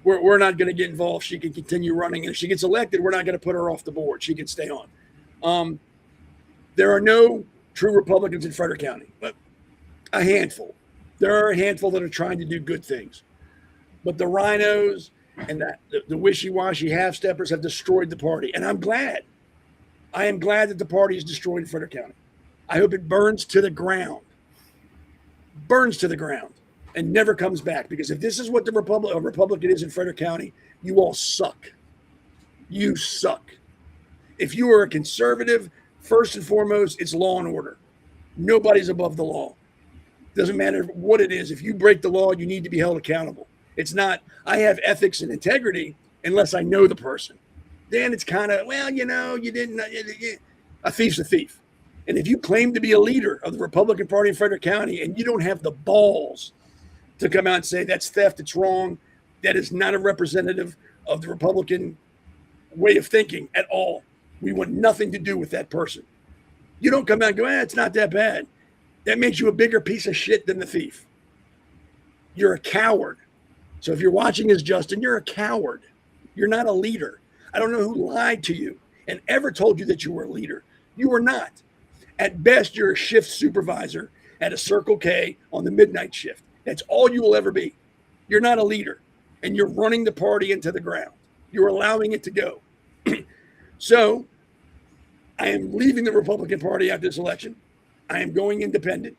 We're not going to get involved. She can continue running. And if she gets elected, we're not going to put her off the board. She can stay on. There are no true Republicans in Frederick County, but a handful. There are a handful that are trying to do good things. But the rhinos and the wishy-washy half-steppers have destroyed the party. And I'm glad. I am glad that the party is destroyed in Frederick County. I hope it burns to the ground, and never comes back. Because if this is what a Republican is in Frederick County, you all suck. You suck. If you are a conservative, first and foremost, it's law and order. Nobody's above the law. Doesn't matter what it is. If you break the law, you need to be held accountable. It's not, I have ethics and integrity unless I know the person. Then it's kind of, you didn't. A thief's a thief. And if you claim to be a leader of the Republican Party in Frederick County and you don't have the balls to come out and say that's theft, it's wrong, that is not a representative of the Republican way of thinking at all. We want nothing to do with that person. You don't come out and go, it's not that bad. That makes you a bigger piece of shit than the thief. You're a coward. So if you're watching as Justin, you're a coward. You're not a leader. I don't know who lied to you and ever told you that you were a leader. You were not. At best, you're a shift supervisor at a Circle K on the midnight shift. That's all you will ever be. You're not a leader, and you're running the party into the ground. You're allowing it to go. So I am leaving the Republican Party after this election. I am going independent.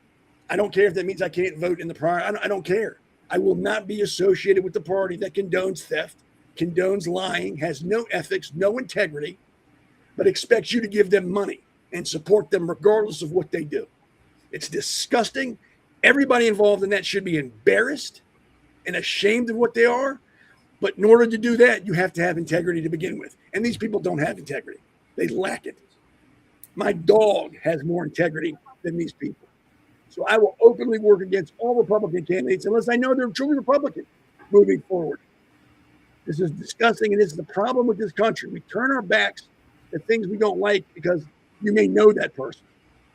I don't care if that means I can't vote in the primary. I don't care. I will not be associated with the party that condones theft, condones lying, has no ethics, no integrity, but expects you to give them money and support them regardless of what they do. It's disgusting. Everybody involved in that should be embarrassed and ashamed of what they are. But in order to do that, you have to have integrity to begin with. And these people don't have integrity. They lack it. My dog has more integrity than these people. So I will openly work against all Republican candidates unless I know they're truly Republican moving forward. This is disgusting, and this is the problem with this country. We turn our backs at things we don't like because you may know that person,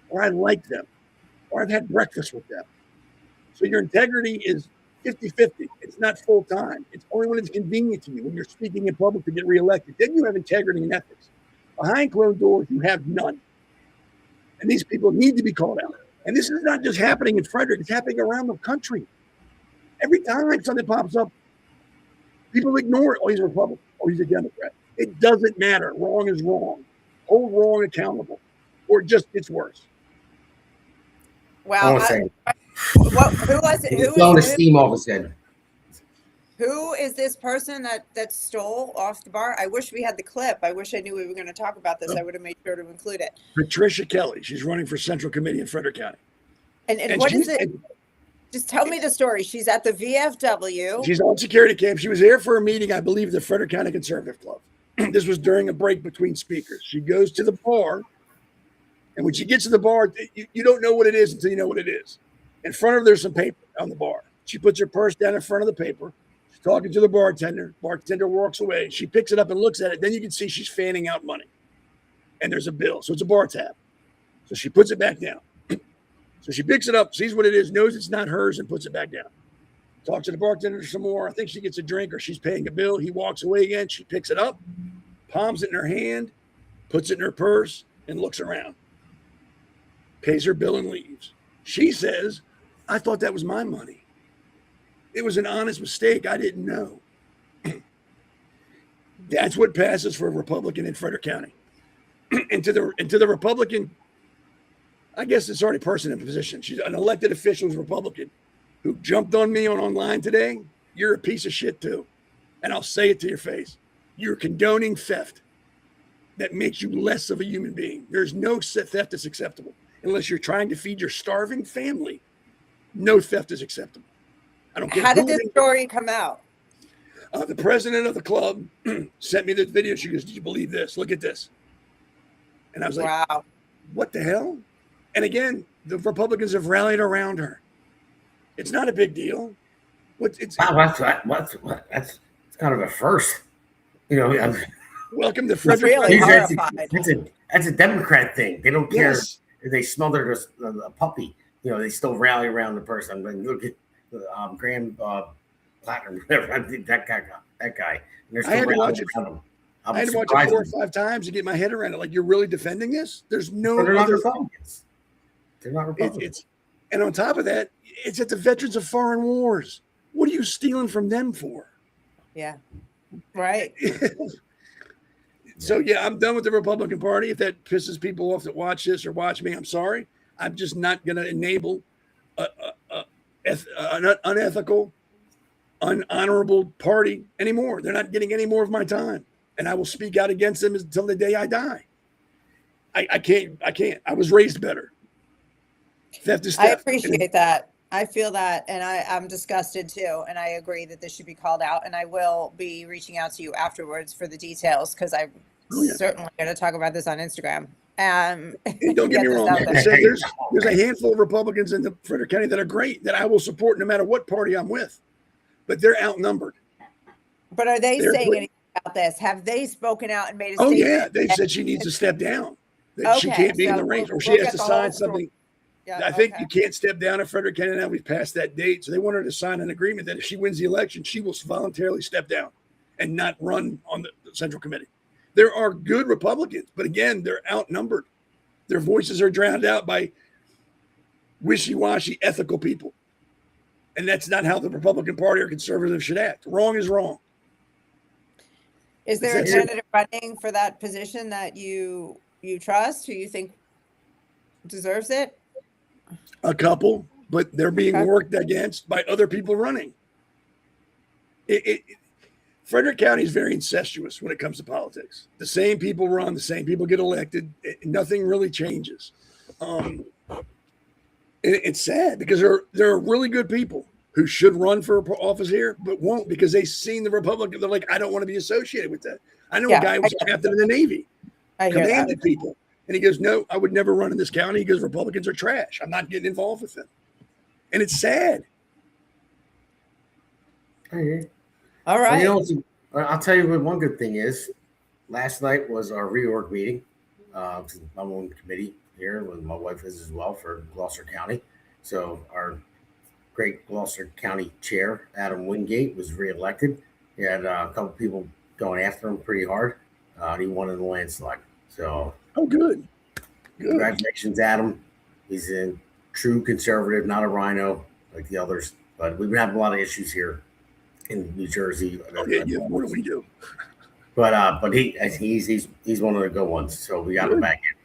or I like them, or I've had breakfast with them. So your integrity is 50-50. It's not full-time. It's only when it's convenient to you, when you're speaking in public to get reelected. Then you have integrity and ethics. Behind closed doors, you have none. And these people need to be called out. And this is not just happening in Frederick. It's happening around the country. Every time something pops up, people ignore it. Oh, he's a Republican. Oh, he's a Democrat. It doesn't matter. Wrong is wrong. Hold wrong accountable, or it just gets worse. Well, who was it? He's blowing the steam off his head. Who is this person that stole off the bar? I wish we had the clip. I wish I knew we were going to talk about this. I would have made sure to include it. Patricia Kelly. She's running for Central Committee in Frederick County. And what is it? Just tell me the story. She's at the VFW. She's on security cam. She was there for a meeting, I believe, the Frederick County Conservative Club. This was during a break between speakers. She goes to the bar, and when she gets to the bar, you don't know what it is until you know what it is. In front of her, there's some paper on the bar. She puts her purse down in front of the paper. She's talking to the bartender. Bartender walks away. She picks it up and looks at it. Then you can see she's fanning out money. And there's a bill. So it's a bar tab. So she puts it back down. So she picks it up, sees what it is, knows it's not hers, and puts it back down. Talks to the bartender some more. I think she gets a drink or she's paying a bill. He walks away again. She picks it up, palms it in her hand, puts it in her purse, and looks around. Pays her bill and leaves. She says, I thought that was my money. It was an honest mistake. I didn't know. That's what passes for a Republican in Frederick County. And to the Republican, I guess it's already person in position. She's an elected official who's Republican who jumped on me online today. You're a piece of shit too. And I'll say it to your face. You're condoning theft that makes you less of a human being. There's no theft that's acceptable unless you're trying to feed your starving family. No theft is acceptable. I don't care. How did this story come out? The president of the club sent me this video. She goes, "Do you believe this? Look at this." And I was like, wow, what the hell? And again, the Republicans have rallied around her. It's not a big deal. That's kind of a first. You know, welcome to Frederick. Really that's a Democrat thing. They don't care if they smother a puppy. You know, they still rally around the person. I mean, look at Graham Platinum, whatever. I think that guy. I had to watch it. I had to watch it 4 or 5 times to get my head around it. Like, you're really defending this? There's no. But they're not Republicans. They're not Republicans. And on top of that, it's at the veterans of foreign wars. What are you stealing from them for? Yeah. Right. So, yeah, I'm done with the Republican Party. If that pisses people off that watch this or watch me, I'm sorry. I'm just not going to enable an unethical, unhonorable party anymore. They're not getting any more of my time. And I will speak out against them until the day I die. I can't. I was raised better. Theft is theft. I appreciate that. I feel that, and I'm disgusted too. And I agree that this should be called out. And I will be reaching out to you afterwards for the details because I'm certainly going to talk about this on Instagram. And don't get me wrong. There's a handful of Republicans in the Frederick County that are great that I will support no matter what party I'm with, but they're outnumbered. But are they saying anything about this? Have they spoken out and made a statement? Oh yeah, they said she needs to step down. That she can't be in the race, or she has to sign something. Yeah, I think you can't step down in Frederick County now. We've passed that date, so they want her to sign an agreement that if she wins the election, she will voluntarily step down and not run on the Central Committee. There are good Republicans, but again, they're outnumbered. Their voices are drowned out by wishy-washy ethical people. And that's not how the Republican Party or conservatives should act. Wrong is wrong. Is there a candidate running for that position that you trust, who you think deserves it? A couple, but they're being worked against by other people running. Frederick County is very incestuous when it comes to politics. The same people run, the same people get elected. Nothing really changes. It's sad because there are really good people who should run for office here, but won't because they've seen the Republican. They're like, I don't want to be associated with that. I know a guy who was captain in the Navy, commanded people. And he goes, no, I would never run in this county. He goes, Republicans are trash. I'm not getting involved with them. And it's sad. All right. Well, I'll tell you what one good thing is. Last night was our reorg meeting. I'm on committee here, and my wife is as well for Gloucester County. So our great Gloucester County chair, Adam Wingate, was reelected. He had a couple people going after him pretty hard. He won in the landslide. So, good. Congratulations, Adam. He's a true conservative, not a rhino like the others. But we've been having a lot of issues here in New Jersey. What do we do? But he's one of the good ones. So we got him back in.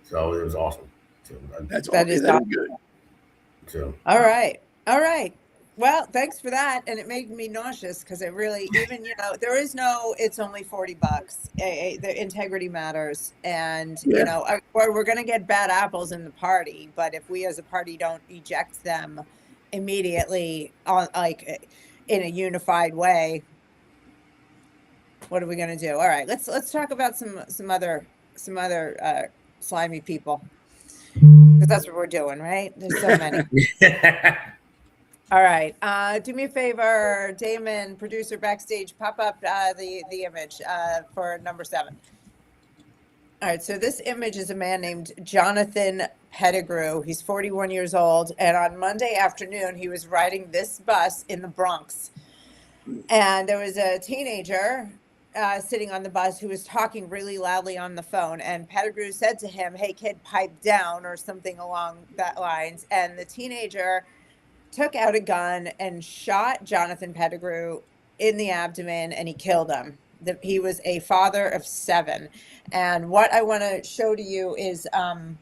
So it was awesome. So that is good. So all right. Well, thanks for that. And it made me nauseous because it really, even, there is no, it's only $40. The integrity matters. And, we're going to get bad apples in the party. But if we as a party don't eject them immediately on like in a unified way. What are we gonna do? All right, let's talk about some other slimy people, because that's what we're doing, right? There's so many. All right, do me a favor, Damon, producer backstage, pop up the image for number 7. All right, so this image is a man named Jonathan Pettigrew. He's 41 years old, and on Monday afternoon, he was riding this bus in the Bronx, and there was a teenager sitting on the bus who was talking really loudly on the phone, and Pettigrew said to him, "Hey kid, pipe down," or something along that lines, and the teenager took out a gun and shot Jonathan Pettigrew in the abdomen, and he killed him. He was a father of 7. And what I want to show to you is, I'm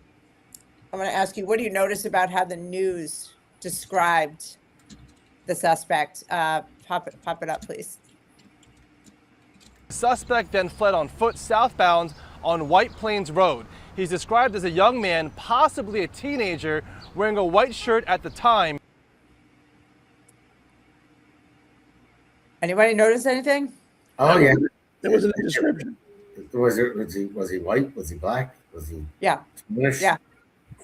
going to ask you, what do you notice about how the news described the suspect? Pop it up, please. The suspect then fled on foot southbound on White Plains Road. He's described as a young man, possibly a teenager, wearing a white shirt at the time. Anybody notice anything? Oh yeah, There wasn't a description. Was he white? Was he black? Was he Spanish? Yeah.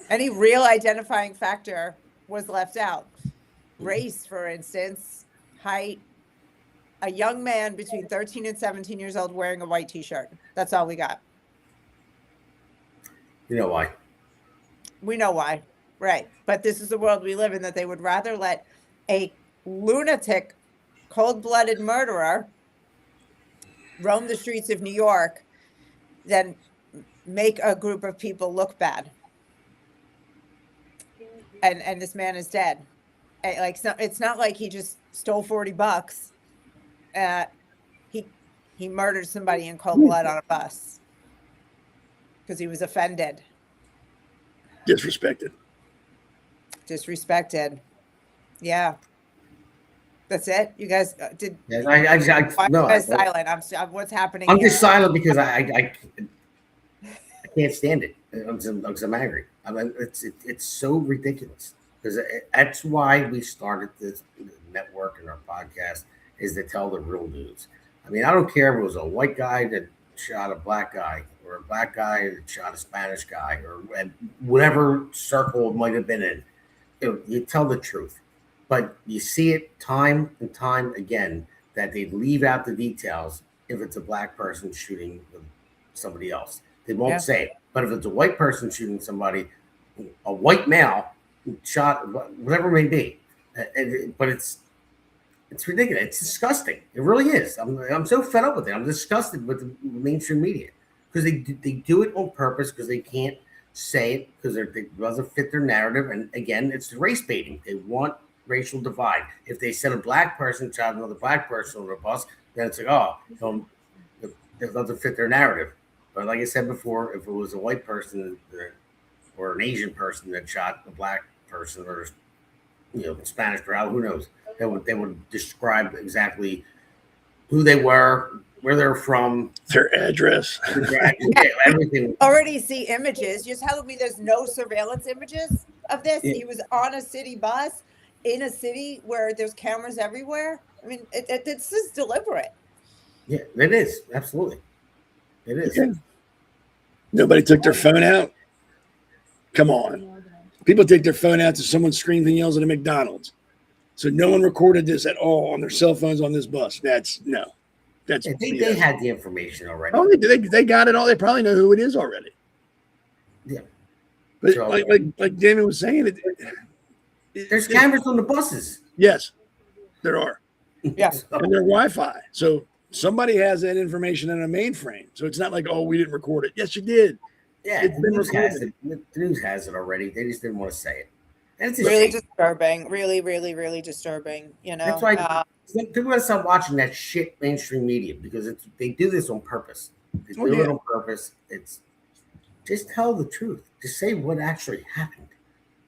Any real identifying factor was left out. Race, for instance, height. A young man between 13 and 17 years old wearing a white t-shirt. That's all we got. You know why? We know why, right? But this is the world we live in, that they would rather let a lunatic, cold-blooded murderer roam the streets of New York than make a group of people look bad. And this man is dead. Like, it's not like he just stole $40. He murdered somebody in cold blood on a bus because he was offended. Disrespected. Yeah. That's it. You guys did. Yeah, I no. I'm silent. What's happening? I'm here? just silent because I can't stand it. I'm angry. I mean, it's so ridiculous, because that's why we started this network and our podcast, is to tell the real news. I mean, I don't care if it was a white guy that shot a black guy, or a black guy that shot a Spanish guy, or whatever circle it might have been in. You tell the truth. But you see it time and time again that they leave out the details if it's a black person shooting somebody else. They won't say it. But if it's a white person shooting somebody, a white male shot, whatever it may be. But it's ridiculous. It's disgusting. It really is. I'm so fed up with it. I'm disgusted with the mainstream media, because they do it on purpose, because they can't say it, because it doesn't fit their narrative. And again, it's race baiting. They want racial divide. If they said a black person shot another black person on a bus, then it's like, it doesn't fit their narrative. But like I said before, if it was a white person or an Asian person that shot a black person, or Spanish crowd, who knows? They would describe exactly who they were, where they're from, their address, everything. Already see images. You're telling me there's no surveillance images of this? Yeah. He was on a city bus in a city where there's cameras everywhere. I mean, it's just deliberate. Yeah, it is. Absolutely. It is. Okay. Nobody took their phone out. Come on. People take their phone out to someone screams and yells at a McDonald's. So no one recorded this at all on their cell phones on this bus. They had the information already. Oh, they got it all. They probably know who it is already. Yeah. But so, like Damon was saying, there's cameras on the buses. Yes, there are. Yeah. And they're Wi-Fi. So somebody has that information in a mainframe. So it's not like, oh, we didn't record it. Yes, you did. Yeah, it's been recorded. The news has it already. They just didn't want to say it. And it's really disturbing. Really, really, really disturbing. That's why people gotta stop watching that shit mainstream media, because they do this on purpose. They do it on purpose. It's just tell the truth. Just say what actually happened.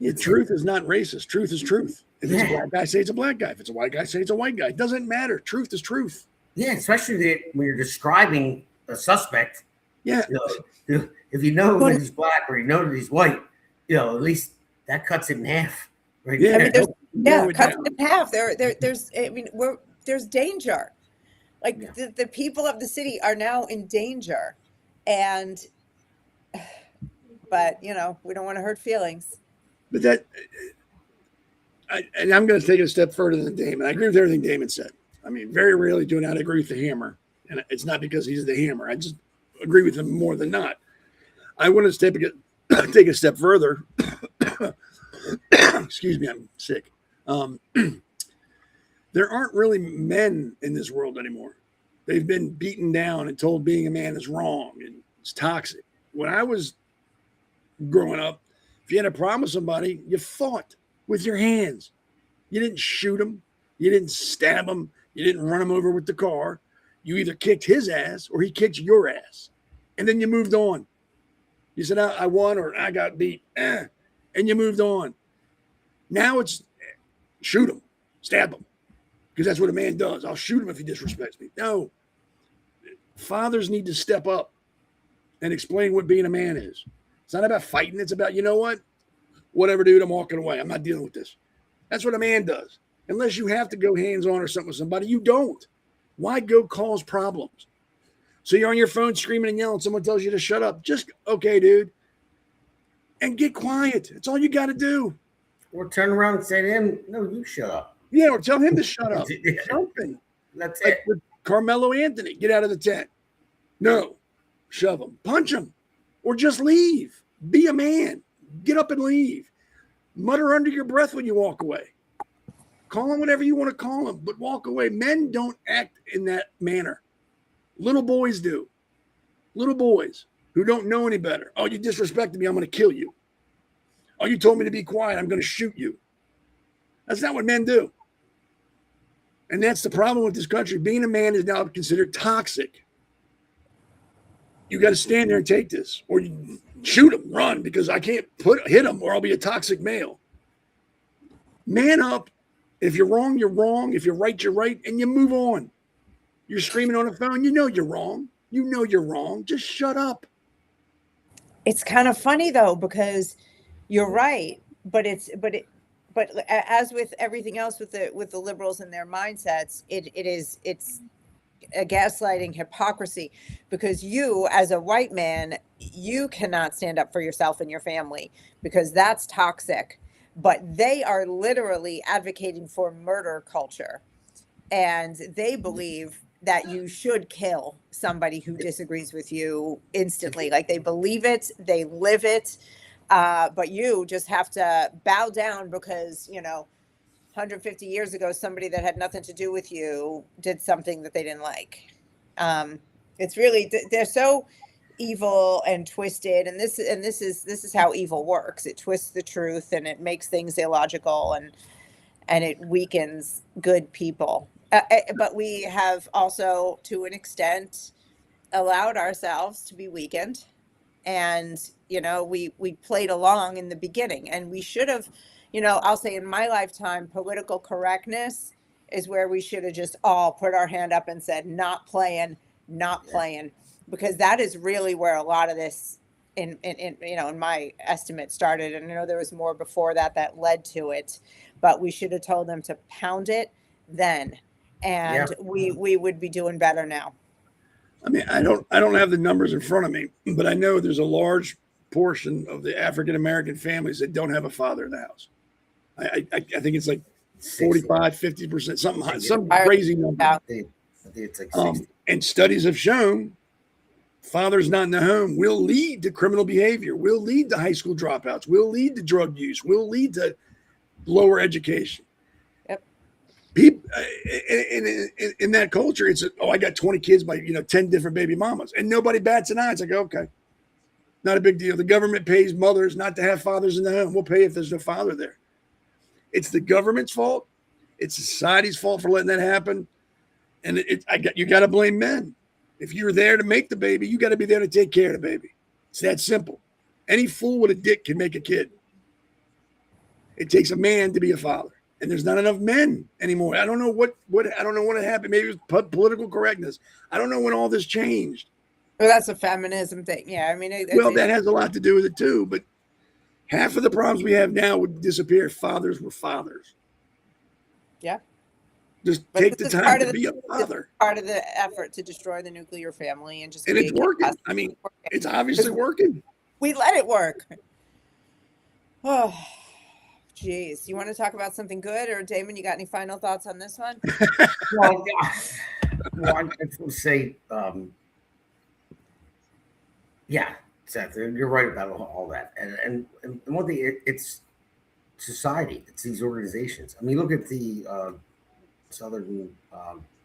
The truth is not racist. Truth is truth. If it's a black guy, say it's a black guy. If it's a white guy, say it's a white guy. It doesn't matter. Truth is truth. Yeah, especially when you're describing a suspect. Yeah. If you know that he's black or you know that he's white, at least that cuts it in half. Right? Yeah. I mean, Yeah, cuts in half. There's, I mean, there's danger. Like the people of the city are now in danger, but we don't want to hurt feelings. But and I'm going to take it a step further than Damon. I agree with everything Damon said. I mean, very rarely do I not agree with the hammer, and it's not because he's the hammer. I just agree with him more than not. I want to take a step further. Excuse me, I'm sick. There aren't really men in this world anymore. They've been beaten down and told being a man is wrong and it's toxic. When I was growing up, if you had a problem with somebody, you fought with your hands. You didn't shoot them. You didn't stab them. You didn't run him over with the car. You either kicked his ass or he kicked your ass. And then you moved on. You said, I won or I got beat. And you moved on. Now it's shoot him, stab him. Because that's what a man does. I'll shoot him if he disrespects me. No. Fathers need to step up and explain what being a man is. It's not about fighting. It's about, you know what? Whatever, dude, I'm walking away. I'm not dealing with this. That's what a man does. Unless you have to go hands-on or something with somebody, you don't. Why go cause problems? So you're on your phone screaming and yelling. Someone tells you to shut up. Just, okay, dude. And get quiet. That's all you got to do. Or turn around and say to him, no, you shut up. Yeah, or tell him to shut up. Something. That's like it. with Karmelo Anthony, get out of the tent. No, shove him, punch him, or just leave. Be a man. Get up and leave. Mutter under your breath when you walk away. Call him whatever you want to call him, but walk away. Men don't act in that manner. Little boys do. Little boys who don't know any better. Oh, you disrespected me, I'm going to kill you. Oh, you told me to be quiet, I'm going to shoot you. That's not what men do. And that's the problem with this country. Being a man is now considered toxic. You got to stand there and take this, or you shoot him, run, because I can't hit him, or I'll be a toxic male. Man up. If you're wrong, you're wrong. If you're right, you're right, and you move on. You're screaming on the phone. You know you're wrong. You know you're wrong. Just shut up. It's kind of funny though, because you're right, but as with everything else with the liberals and their mindsets, it's a gaslighting hypocrisy, because you as a white man, you cannot stand up for yourself and your family because that's toxic, but they are literally advocating for murder culture, and they believe that you should kill somebody who disagrees with you instantly. Like they believe it, they live it. But you just have to bow down because, 150 years ago, somebody that had nothing to do with you did something that they didn't like. It's really, they're so evil and twisted. And this is how evil works. It twists the truth and it makes things illogical and it weakens good people. But we have also, to an extent, allowed ourselves to be weakened. And, we played along in the beginning, and we should have, I'll say in my lifetime, political correctness is where we should have just all put our hand up and said, not playing, because that is really where a lot of this in my estimate started. And I know there was more before that led to it, but we should have told them to pound it then. And we would be doing better now. I mean, I don't have the numbers in front of me, but I know there's a large portion of the African-American families that don't have a father in the house. I think it's like 45, 50%, some crazy number. I think it's like 60. And studies have shown fathers not in the home will lead to criminal behavior, will lead to high school dropouts, will lead to drug use, will lead to lower education. People in that culture, it's I got 20 kids by 10 different baby mamas, and nobody bats an eye. It's like, okay, not a big deal. The government pays mothers not to have fathers in the home. We'll pay if there's no father there. It's the government's fault. It's society's fault for letting that happen. And you got to blame men. If you're there to make the baby, you got to be there to take care of the baby. It's that simple. Any fool with a dick can make a kid. It takes a man to be a father. And there's not enough men anymore. I don't know what I don't know what happened. Maybe it was political correctness. I don't know when all this changed. Well, that's a feminism thing. Yeah, I mean, that has a lot to do with it too. But half of the problems we have now would disappear if fathers were fathers. Yeah. Just But take the this is time to be a father. Part of the effort to destroy the nuclear family and just And it's create working. chaos. I mean, it's obviously working. We let it work. Oh, geez. You want to talk about something good, or Damon, you got any final thoughts on this one? Well, I just want to say, yeah, Seth, you're right about all that. And one thing, it's society. It's these organizations. I mean, look at the Southern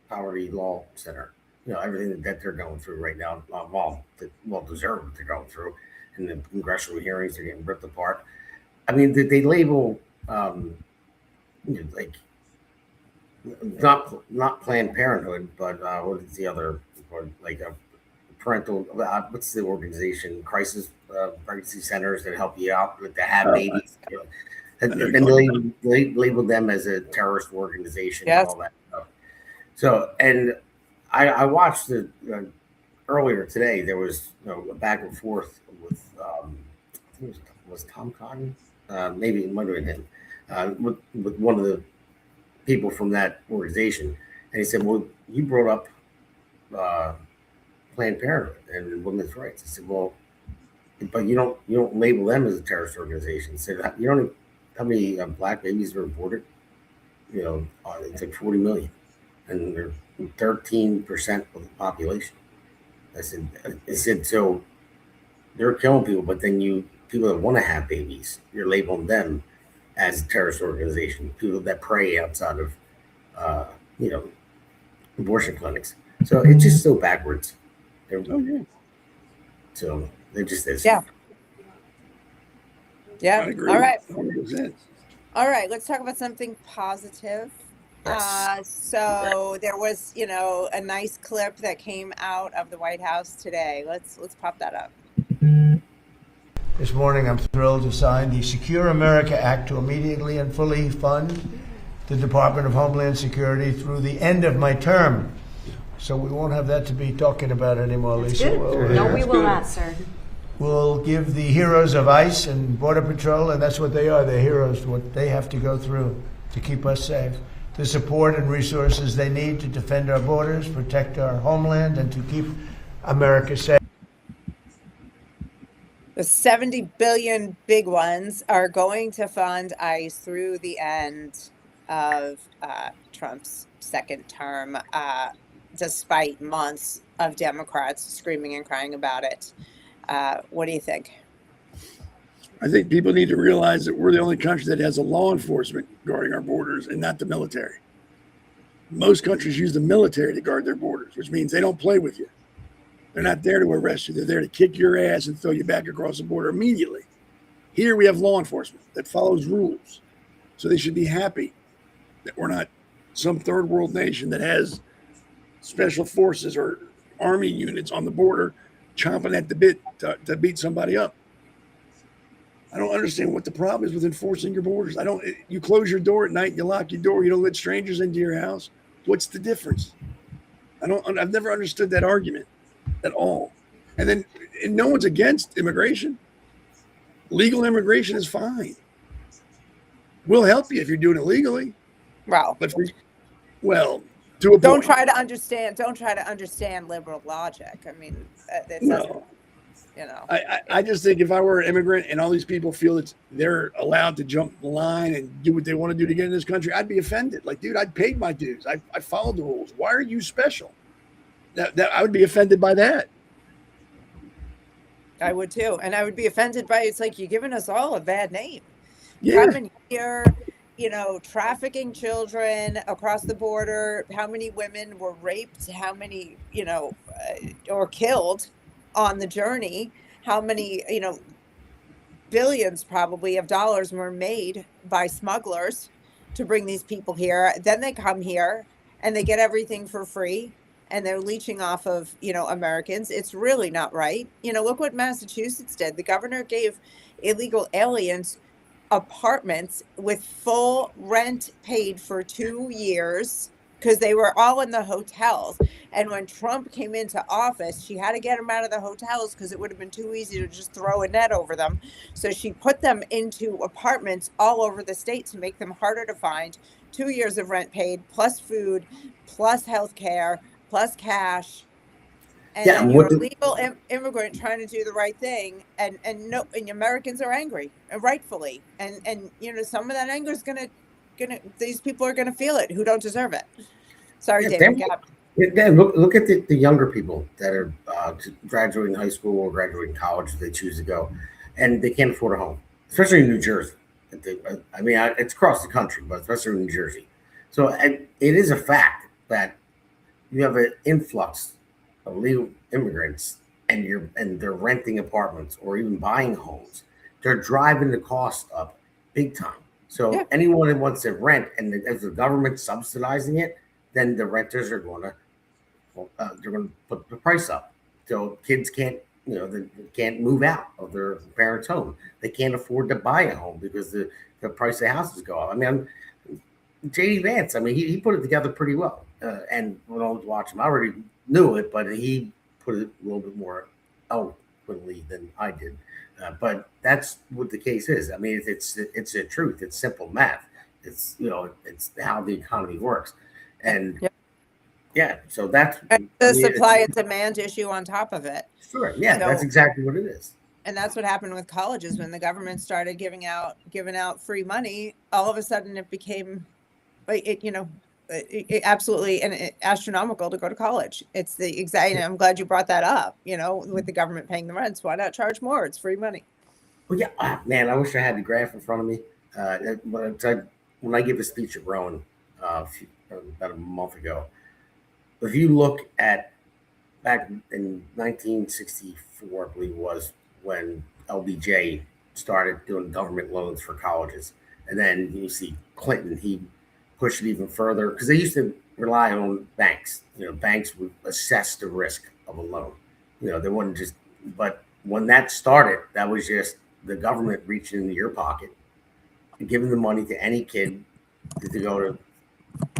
Poverty Law Center. You know, everything that they're going through right now, well deserved what they're going through. And the congressional hearings are getting ripped apart. I mean, they label like not Planned Parenthood, but what is the other, like a parental, what's the organization, crisis pregnancy centers that help you out with to have babies. And they label them as a terrorist organization and all that stuff. So, and I watched the earlier today. There was a back and forth with I think it was Tom Cotton, maybe it might have been him, with one of the people from that organization, and he said, "Well, you brought up Planned Parenthood and women's rights." I said, "Well, but you don't label them as a terrorist organization." He said, "You don't." How many black babies were aborted? It's like 40 million, and they're 13% of the population. I said, so they're killing people, but then people that want to have babies, you're labeling them as a terrorist organization. People that prey outside of, abortion clinics. So it's just so backwards. So they're just this. Yeah. Yeah. I agree. All right. 100%. All right. Let's talk about something positive. Yes. So there was, a nice clip that came out of the White House today. Let's pop that up. This morning, I'm thrilled to sign the Secure America Act to immediately and fully fund the Department of Homeland Security through the end of my term. So we won't have that to be talking about anymore, Lisa. No, we will not, sir. We'll give the heroes of ICE and Border Patrol, and that's what they are, they're heroes, what they have to go through to keep us safe, the support and resources they need to defend our borders, protect our homeland, and to keep America safe. The 70 billion big ones are going to fund ICE through the end of Trump's second term, despite months of Democrats screaming and crying about it. What do you think? I think people need to realize that we're the only country that has a law enforcement guarding our borders and not the military. Most countries use the military to guard their borders, which means they don't play with you. They're not there to arrest you. They're there to kick your ass and throw you back across the border immediately. Here we have law enforcement that follows rules. So they should be happy that we're not some third world nation that has special forces or army units on the border chomping at the bit to beat somebody up. I don't understand what the problem is with enforcing your borders. You close your door at night, you lock your door, you don't let strangers into your house. What's the difference? I've never understood that argument at all. And no one's against immigration. Legal immigration is fine. We'll help you if you're doing it legally. Wow. But to a point. Don't try to understand liberal logic. I mean, no. I just think if I were an immigrant and all these people feel that they're allowed to jump the line and do what they want to do to get in this country, I'd be offended. Like, dude, I paid my dues. I followed the rules. Why are you special? That I would be offended by that. I would too. And I would be offended by it's like you're giving us all a bad name. Yeah. Coming here, trafficking children across the border, how many women were raped, how many, or killed on the journey, how many, billions probably of dollars were made by smugglers to bring these people here. Then they come here and they get everything for free and they're leeching off of, Americans. It's really not right. Look what Massachusetts did. The governor gave illegal aliens apartments with full rent paid for 2 years because they were all in the hotels. And when Trump came into office, she had to get them out of the hotels because it would have been too easy to just throw a net over them. So she put them into apartments all over the state to make them harder to find. 2 years of rent paid, plus food, plus health care, plus cash. And then you're a legal immigrant trying to do the right thing, and Americans are angry, and rightfully. And some of that anger is gonna these people are gonna feel it who don't deserve it. Sorry, David. Look at the younger people that are graduating high school or graduating college. They choose to go, and they can't afford a home, especially in New Jersey. I mean, it's across the country, but especially in New Jersey. So it is a fact that you have an influx of legal immigrants, and they're renting apartments or even buying homes. They're driving the cost up big time. So anyone that wants to rent, and if the government's subsidizing it, then the renters are going to put the price up. So kids can't, they can't move out of their parents' home. They can't afford to buy a home because the price of houses go up. I mean, J.D. Vance, I mean, he put it together pretty well. And when I was watching him, I already knew it, but he put it a little bit more eloquently than I did. But that's what the case is. I mean, it's the truth. It's simple math. It's it's how the economy works, and so that's the supply and demand issue on top of it. Sure, that's exactly what it is. And that's what happened with colleges when the government started giving out free money. All of a sudden, it became absolutely astronomical to go to college. It's the exact. I'm glad you brought that up. With the government paying the rents, why not charge more? It's free money. Well, man, I wish I had the graph in front of me. When I give a speech at Rowan about a month ago, if you look at back in 1964, I believe it was, when LBJ started doing government loans for colleges, and then you see Clinton, he pushed it even further because they used to rely on banks. Banks would assess the risk of a loan. They wouldn't just. But when that started, that was just the government reaching into your pocket and giving the money to any kid to go to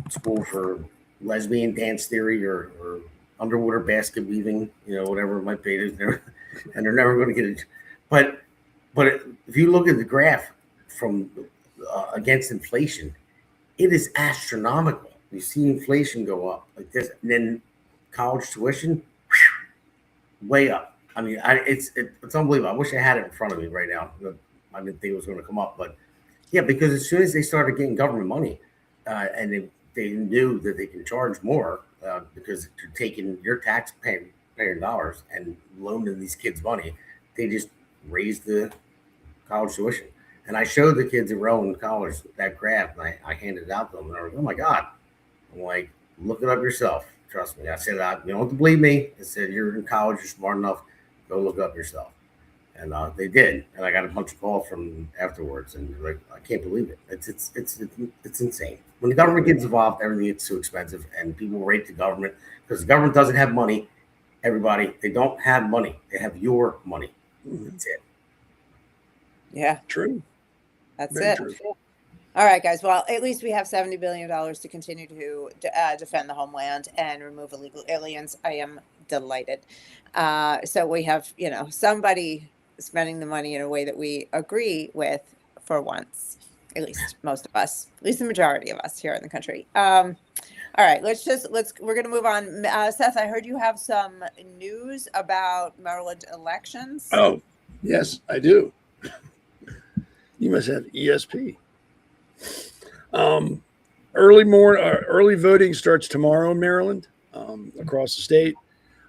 school for lesbian dance theory or underwater basket weaving, whatever it might be. And they're never going to get it. But if you look at the graph from against inflation, it is astronomical. You see inflation go up like this, and then college tuition way up. I mean, it's unbelievable. I wish I had it in front of me right now. I didn't think it was going to come up, but because as soon as they started getting government money, and they knew that they can charge more because they're taking your taxpayer dollars and loaning these kids money, they just raised the college tuition. And I showed the kids at Rowan College that graph, and I handed it out to them, and I was like, oh my God. I'm like, look it up yourself. Trust me. I said, you don't have to believe me. I said, you're in college, you're smart enough, go look up yourself. And they did. And I got a bunch of calls from them afterwards, and like, I can't believe it. It's insane. When the government gets involved, everything gets too expensive, and people rate the government because the government doesn't have money. Everybody, they don't have money. They have your money. That's it. Yeah. True. That's Very it. true. All right, guys. Well, at least we have $70 billion to continue to defend the homeland and remove illegal aliens. I am delighted. So we have, somebody spending the money in a way that we agree with for once, at least most of us, at least the majority of us here in the country. All right, we're going to move on. Seth, I heard you have some news about Maryland elections. Oh, yes, I do. You must have ESP. Early voting starts tomorrow in Maryland, across the state.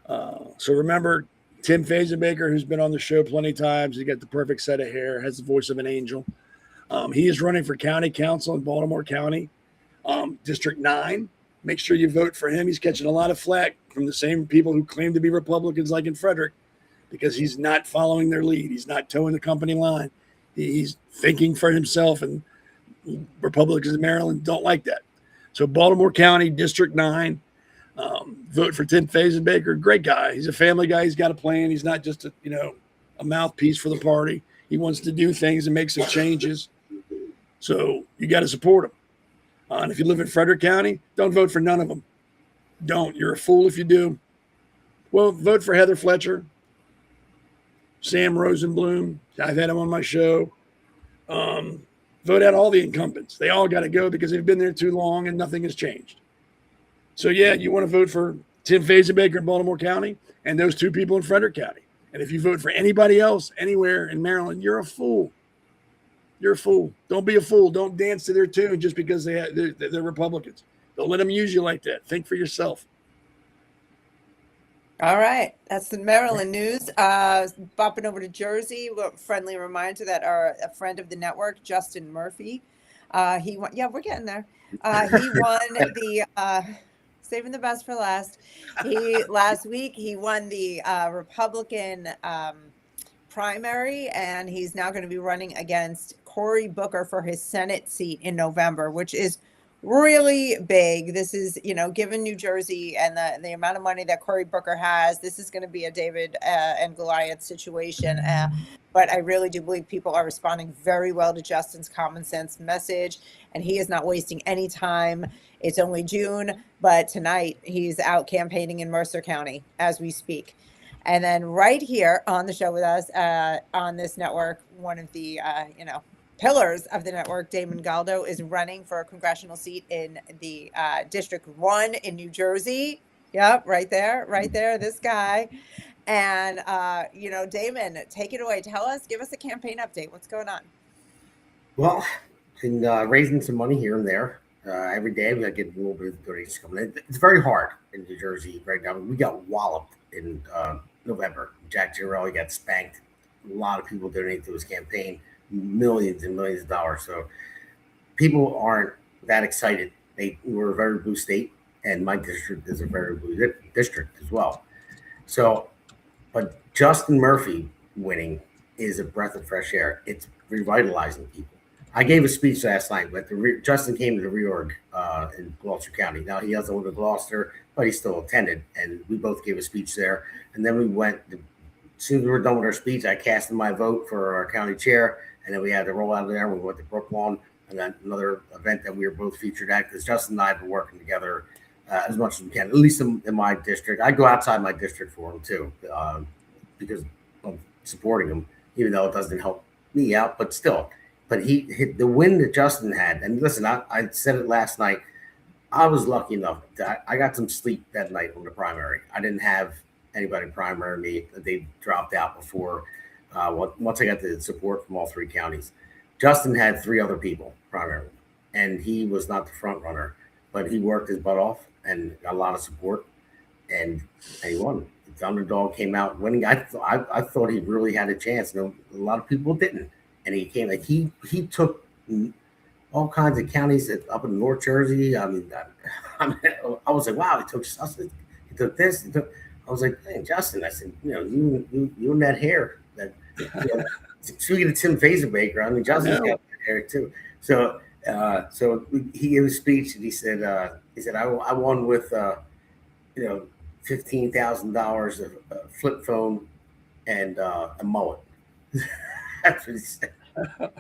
So remember, Tim Fazenbaker, who's been on the show plenty of times, he's got the perfect set of hair, has the voice of an angel. He is running for county council in Baltimore County, District 9. Make sure you vote for him. He's catching a lot of flack from the same people who claim to be Republicans, like in Frederick, because he's not following their lead. He's not towing the company line. He's thinking for himself, and Republicans in Maryland don't like that. So Baltimore County, District 9, vote for Tim Fazenbaker. Great guy. He's a family guy. He's got a plan. He's not just a mouthpiece for the party. He wants to do things and make some changes. So you got to support him. And if you live in Frederick County, don't vote for none of them. Don't. You're a fool if you do. Well, vote for Heather Fletcher, Sam Rosenblum. I've had him on my show. Vote out all the incumbents. They all got to go because they've been there too long and nothing has changed. So, yeah, you want to vote for Tim Fazenbaker in Baltimore County and those two people in Frederick County. And if you vote for anybody else anywhere in Maryland, you're a fool. You're a fool. Don't be a fool. Don't dance to their tune just because they're Republicans. Don't let them use you like that. Think for yourself. All right, that's the Maryland news. Bopping over to Jersey, a friendly reminder that a friend of the network, Justin Murphy, he won. Yeah, we're getting there. He won the saving the best for last. Last week he won the Republican primary, and he's now going to be running against Cory Booker for his Senate seat in November, which is really big. This is, given New Jersey and the amount of money that Cory Booker has, this is going to be a David and Goliath situation. But I really do believe people are responding very well to Justin's common sense message, and he is not wasting any time. It's only June, but tonight he's out campaigning in Mercer County as we speak. And then right here on the show with us on this network, one of the, pillars of the network, Damon Galdo, is running for a congressional seat in the District 1 in New Jersey. Yep, right there, this guy. And, Damon, take it away. Give us a campaign update. What's going on? Well, been raising some money here and there. Every day we got to get a little bit of donations coming in. It's very hard in New Jersey right now. We got walloped in November. Jack Girelli got spanked. A lot of people donated to his campaign. Millions and millions of dollars. So people aren't that excited. We're a very blue state, and my district is a very blue district as well. So, but Justin Murphy winning is a breath of fresh air. It's revitalizing people. I gave a speech last night, but Justin came to the reorg in Gloucester County. Now he doesn't live in Gloucester, but he still attended, and we both gave a speech there. And then we went. As soon as we were done with our speech, I cast in my vote for our county chair. And then we had to roll out of there. We went to Brooklawn, and then another event that we were both featured at, because Justin and I have been working together as much as we can, at least in my district. I go outside my district for him too, because I'm supporting him, even though it doesn't help me out, but still. But he hit the win that Justin had. And listen, I said it last night. I was lucky enough that I got some sleep that night on the primary. I didn't have anybody primary me. They dropped out before. Once I got the support from all three counties. Justin had three other people primarily, and he was not the front runner, but he worked his butt off and got a lot of support, and he won. The underdog came out winning. I thought he really had a chance. A lot of people didn't, and he came. Like he took all kinds of counties up in North Jersey. I was like, wow, he took Sussex. He took this. I was like, hey, Justin. I said, you and that hair. Speaking of Tim Fazenbaker, Justin's got hair too. So he gave a speech and he said, I won with $15,000 of flip phone and a mullet. That's what he said. But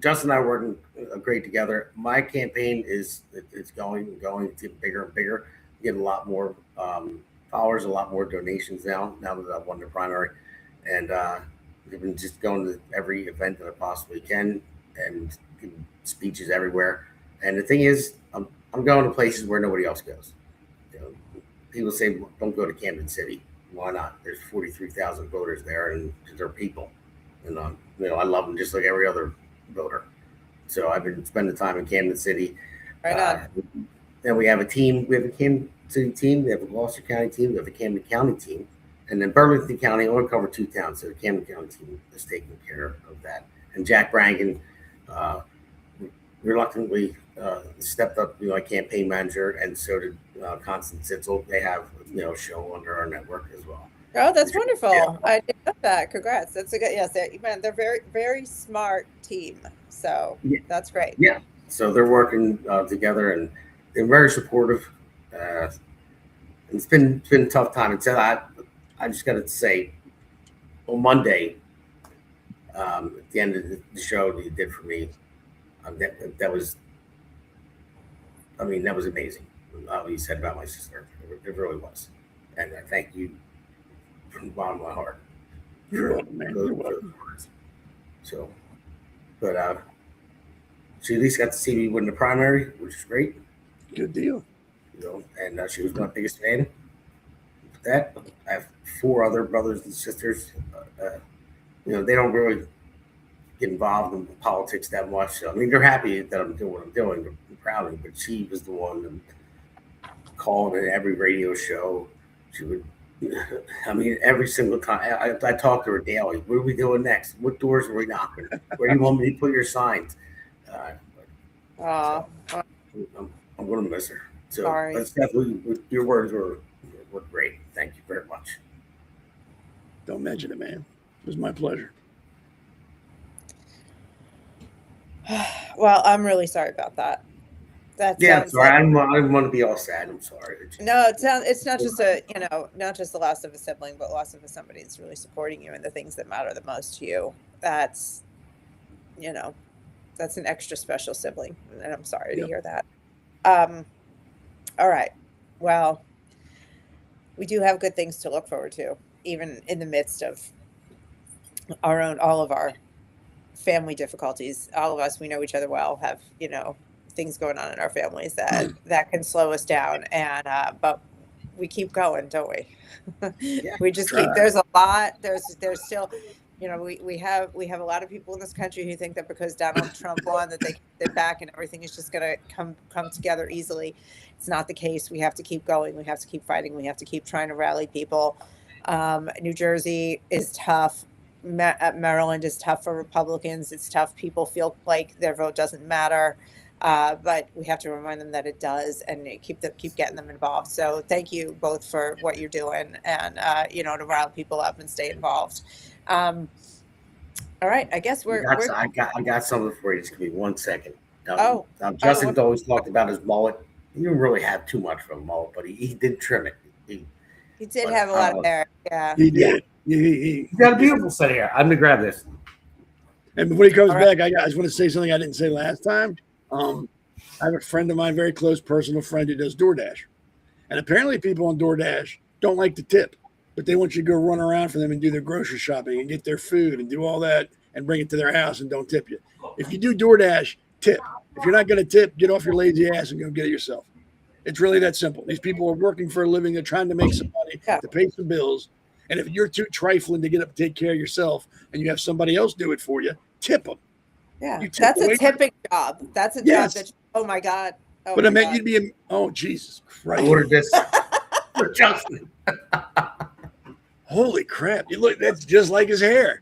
Justin and I are working great together. My campaign it's going, it's getting bigger and bigger. Getting a lot more followers, a lot more donations now that I've won the primary, and I've been just going to every event that I possibly can and giving speeches everywhere. And the thing is, I'm going to places where nobody else goes. People say, don't go to Camden City. Why not? There's 43,000 voters there, and they're people. And I love them just like every other voter. So I've been spending time in Camden City. Right on. Then we have a team. We have a Camden City team. We have a Gloucester County team. We have a Camden County team. And then Burlington County only cover two towns. So the Camden County team is taking care of that. And Jack Brangan reluctantly stepped up, a campaign manager. And so did Constance Sitzel. They have, a show under our network as well. Oh, that's wonderful. Yeah. I didn't know that. Congrats. That's a good, yes. They're very, very smart team. So that's great. Yeah. So they're working together, and they're very supportive. It's been a tough time. And so I just got to say, on Monday, At the end of the show that you did for me, that was, I mean, that was amazing. What you said about my sister, it really was, and I thank you from the bottom of my heart. You're welcome, man. You're welcome. So, but she at least got to see me win the primary, which is great. Good deal. You know, and she was my biggest fan. With that, I have 4 other brothers and sisters. You know, they don't really get involved in politics that much. So, I mean, they're happy that I'm doing what I'm doing. They're proud of me. But she was the one that called in every radio show. She would, I mean, every single time. I talked to her daily. What are we doing next? What doors are we knocking? Where do you want me to put your signs? I'm going to miss her. So, Sorry. but Seth, your words were great. Thank you very much. Don't mention it, man. It was my pleasure. Well, I'm really sorry about that. Yeah, I'm sorry. I didn't want to be all sad. I'm sorry. No, it's not just not just the loss of a sibling, but loss of somebody that's really supporting you and the things that matter the most to you. That's an extra special sibling, and I'm sorry to hear that. All right. Well, we do have good things to look forward to, even in the midst of all of our family difficulties. All of us, we know each other well, have, things going on in our families that can slow us down. And, but we keep going, don't we? Yeah, we just keep, there's a lot, there's still, we have a lot of people in this country who think that because Donald Trump won that they can sit back and everything is just going to come together easily. It's not the case. We have to keep going. We have to keep fighting. We have to keep trying to rally people. New Jersey is tough. Maryland is tough for Republicans. It's tough. People feel like their vote doesn't matter. But we have to remind them that it does, and keep getting them involved. So thank you both for what you're doing, and to rile people up and stay involved. All right, I guess I got something for you. Just give me 1 second. Justin's always talked about his mullet. He didn't really have too much of a mullet, but he did trim it. He did have a lot of hair. Yeah, he did. He got a beautiful set of hair. I'm gonna grab this. And before he comes back, I just want to say something I didn't say last time. I have a friend of mine, very close personal friend, who does DoorDash. And apparently people on DoorDash don't like to tip, but they want you to go run around for them and do their grocery shopping and get their food and do all that and bring it to their house and don't tip you. If you do DoorDash, tip. If you're not going to tip, get off your lazy ass and go get it yourself. It's really that simple. These people are working for a living. They're trying to make some money to pay some bills. And if you're too trifling to get up and take care of yourself and you have somebody else do it for you, tip them. Yeah, that's a tipping job. That's a job that, oh my God. Oh, but I meant you'd be, Jesus Christ. I ordered this for Justin. Holy crap. You look, that's just like his hair.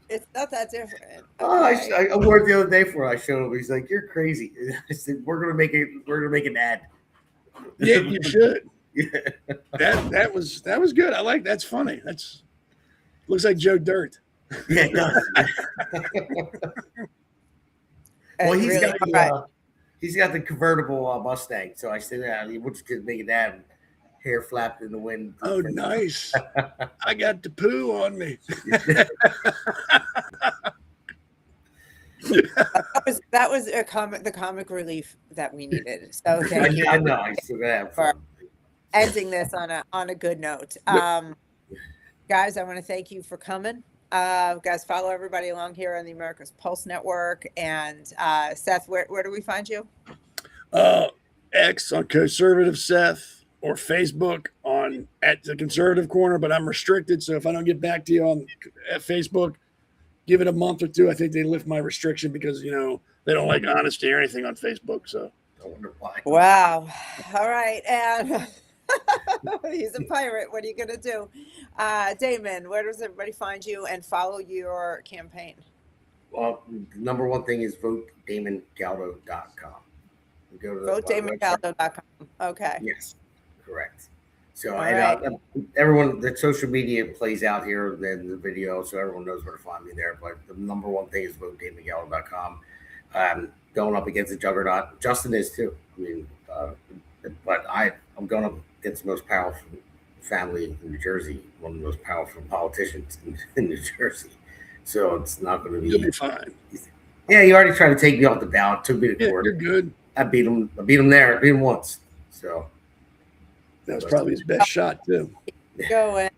It's not that different. Okay. Oh, I wore it the other day for I showed him. He's like, "You're crazy." I said, "We're gonna make an ad." Yeah, you should. That was good. I like that's funny. Looks like Joe Dirt. Yeah, it does. Well, he's got the convertible Mustang. So I said, we'll just make an ad. Hair flapped in the wind. Oh, nice. I got the poo on me. that was the comic relief that we needed. So thank you. I know. I still have for ending this on a good note. Guys, I want to thank you for coming. Guys, follow everybody along here on the America's Pulse Network. And Seth, where do we find you? X on Conservative Seth, or Facebook at the Conservative Corner, but I'm restricted. So if I don't get back to you at Facebook, give it a month or two. I think they lift my restriction because, they don't like honesty or anything on Facebook. So I wonder why. Wow. All right. And he's a pirate. What are you going to do? Damon, where does everybody find you and follow your campaign? Well, the number one thing is votedamongaldo.com. Go to votedamongaldo.com. Okay. Yes. Correct. So and everyone, the social media plays out here in the video, so everyone knows where to find me there. But the number one thing is votedamongaldo.com. Going up against the juggernaut. Justin is too. I mean, but I'm going up against the most powerful family in New Jersey, one of the most powerful politicians in New Jersey. So it's not going to be. You'll be fine. Yeah, you already tried to take me off the ballot, took me to court. You're good. I beat him there. I beat him once. So that was probably his best shot too. Going.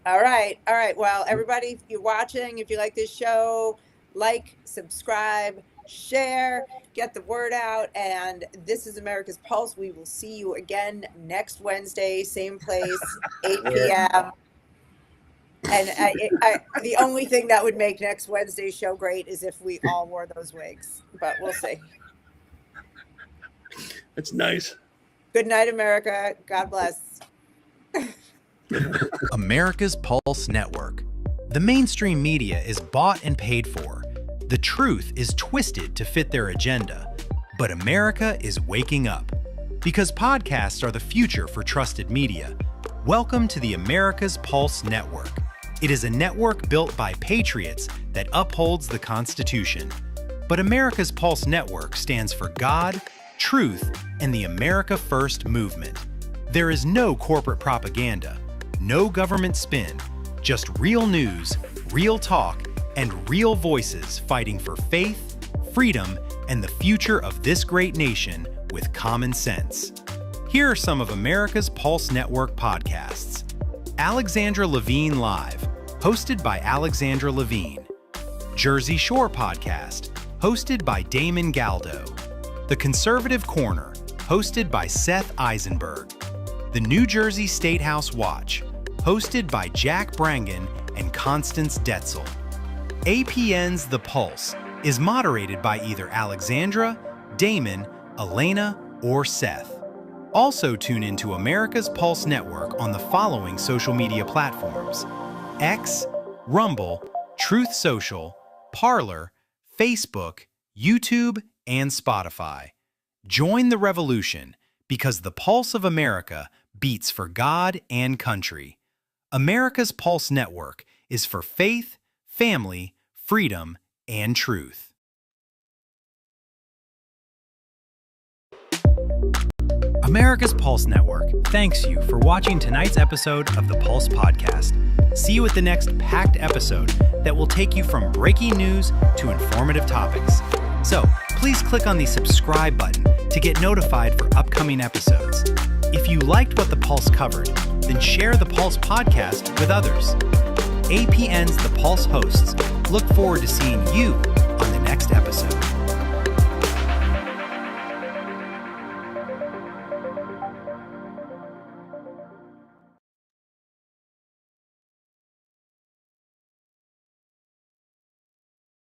All right. Well, everybody, if you're watching, if you like this show, like, subscribe, share, get the word out. And this is America's Pulse. We will see you again next Wednesday, same place, 8 p.m. And the only thing that would make next Wednesday's show great is if we all wore those wigs, but we'll see. That's nice. Good night, America. God bless. America's Pulse Network. The mainstream media is bought and paid for. The truth is twisted to fit their agenda. But America is waking up. Because podcasts are the future for trusted media. Welcome to the America's Pulse Network. It is a network built by patriots that upholds the Constitution. But America's Pulse Network stands for God, truth, and the America First movement. There is no corporate propaganda, no government spin, just real news, real talk, and real voices fighting for faith, freedom, and the future of this great nation with common sense. Here are some of America's Pulse Network podcasts. Alexandra Levine Live, hosted by Alexandra Levine. Jersey Shore Podcast, hosted by Damon Galdo. The Conservative Corner, hosted by Seth Eisenberg. The New Jersey State House Watch, hosted by Jack Brangan and Constance Detzel. APN's The Pulse is moderated by either Alexandra, Damon, Elana, or Seth. Also tune into America's Pulse Network on the following social media platforms: X, Rumble, Truth Social, Parler, Facebook, YouTube, and Spotify. Join the revolution because the pulse of America beats for God and country. America's Pulse Network is for faith, family, freedom, and truth. America's Pulse Network thanks you for watching tonight's episode of the Pulse Podcast. See you at the next packed episode that will take you from breaking news to informative topics. So please click on the subscribe button to get notified for upcoming episodes. If you liked what the Pulse covered, then share the Pulse Podcast with others. APN's The Pulse hosts look forward to seeing you on the next episode.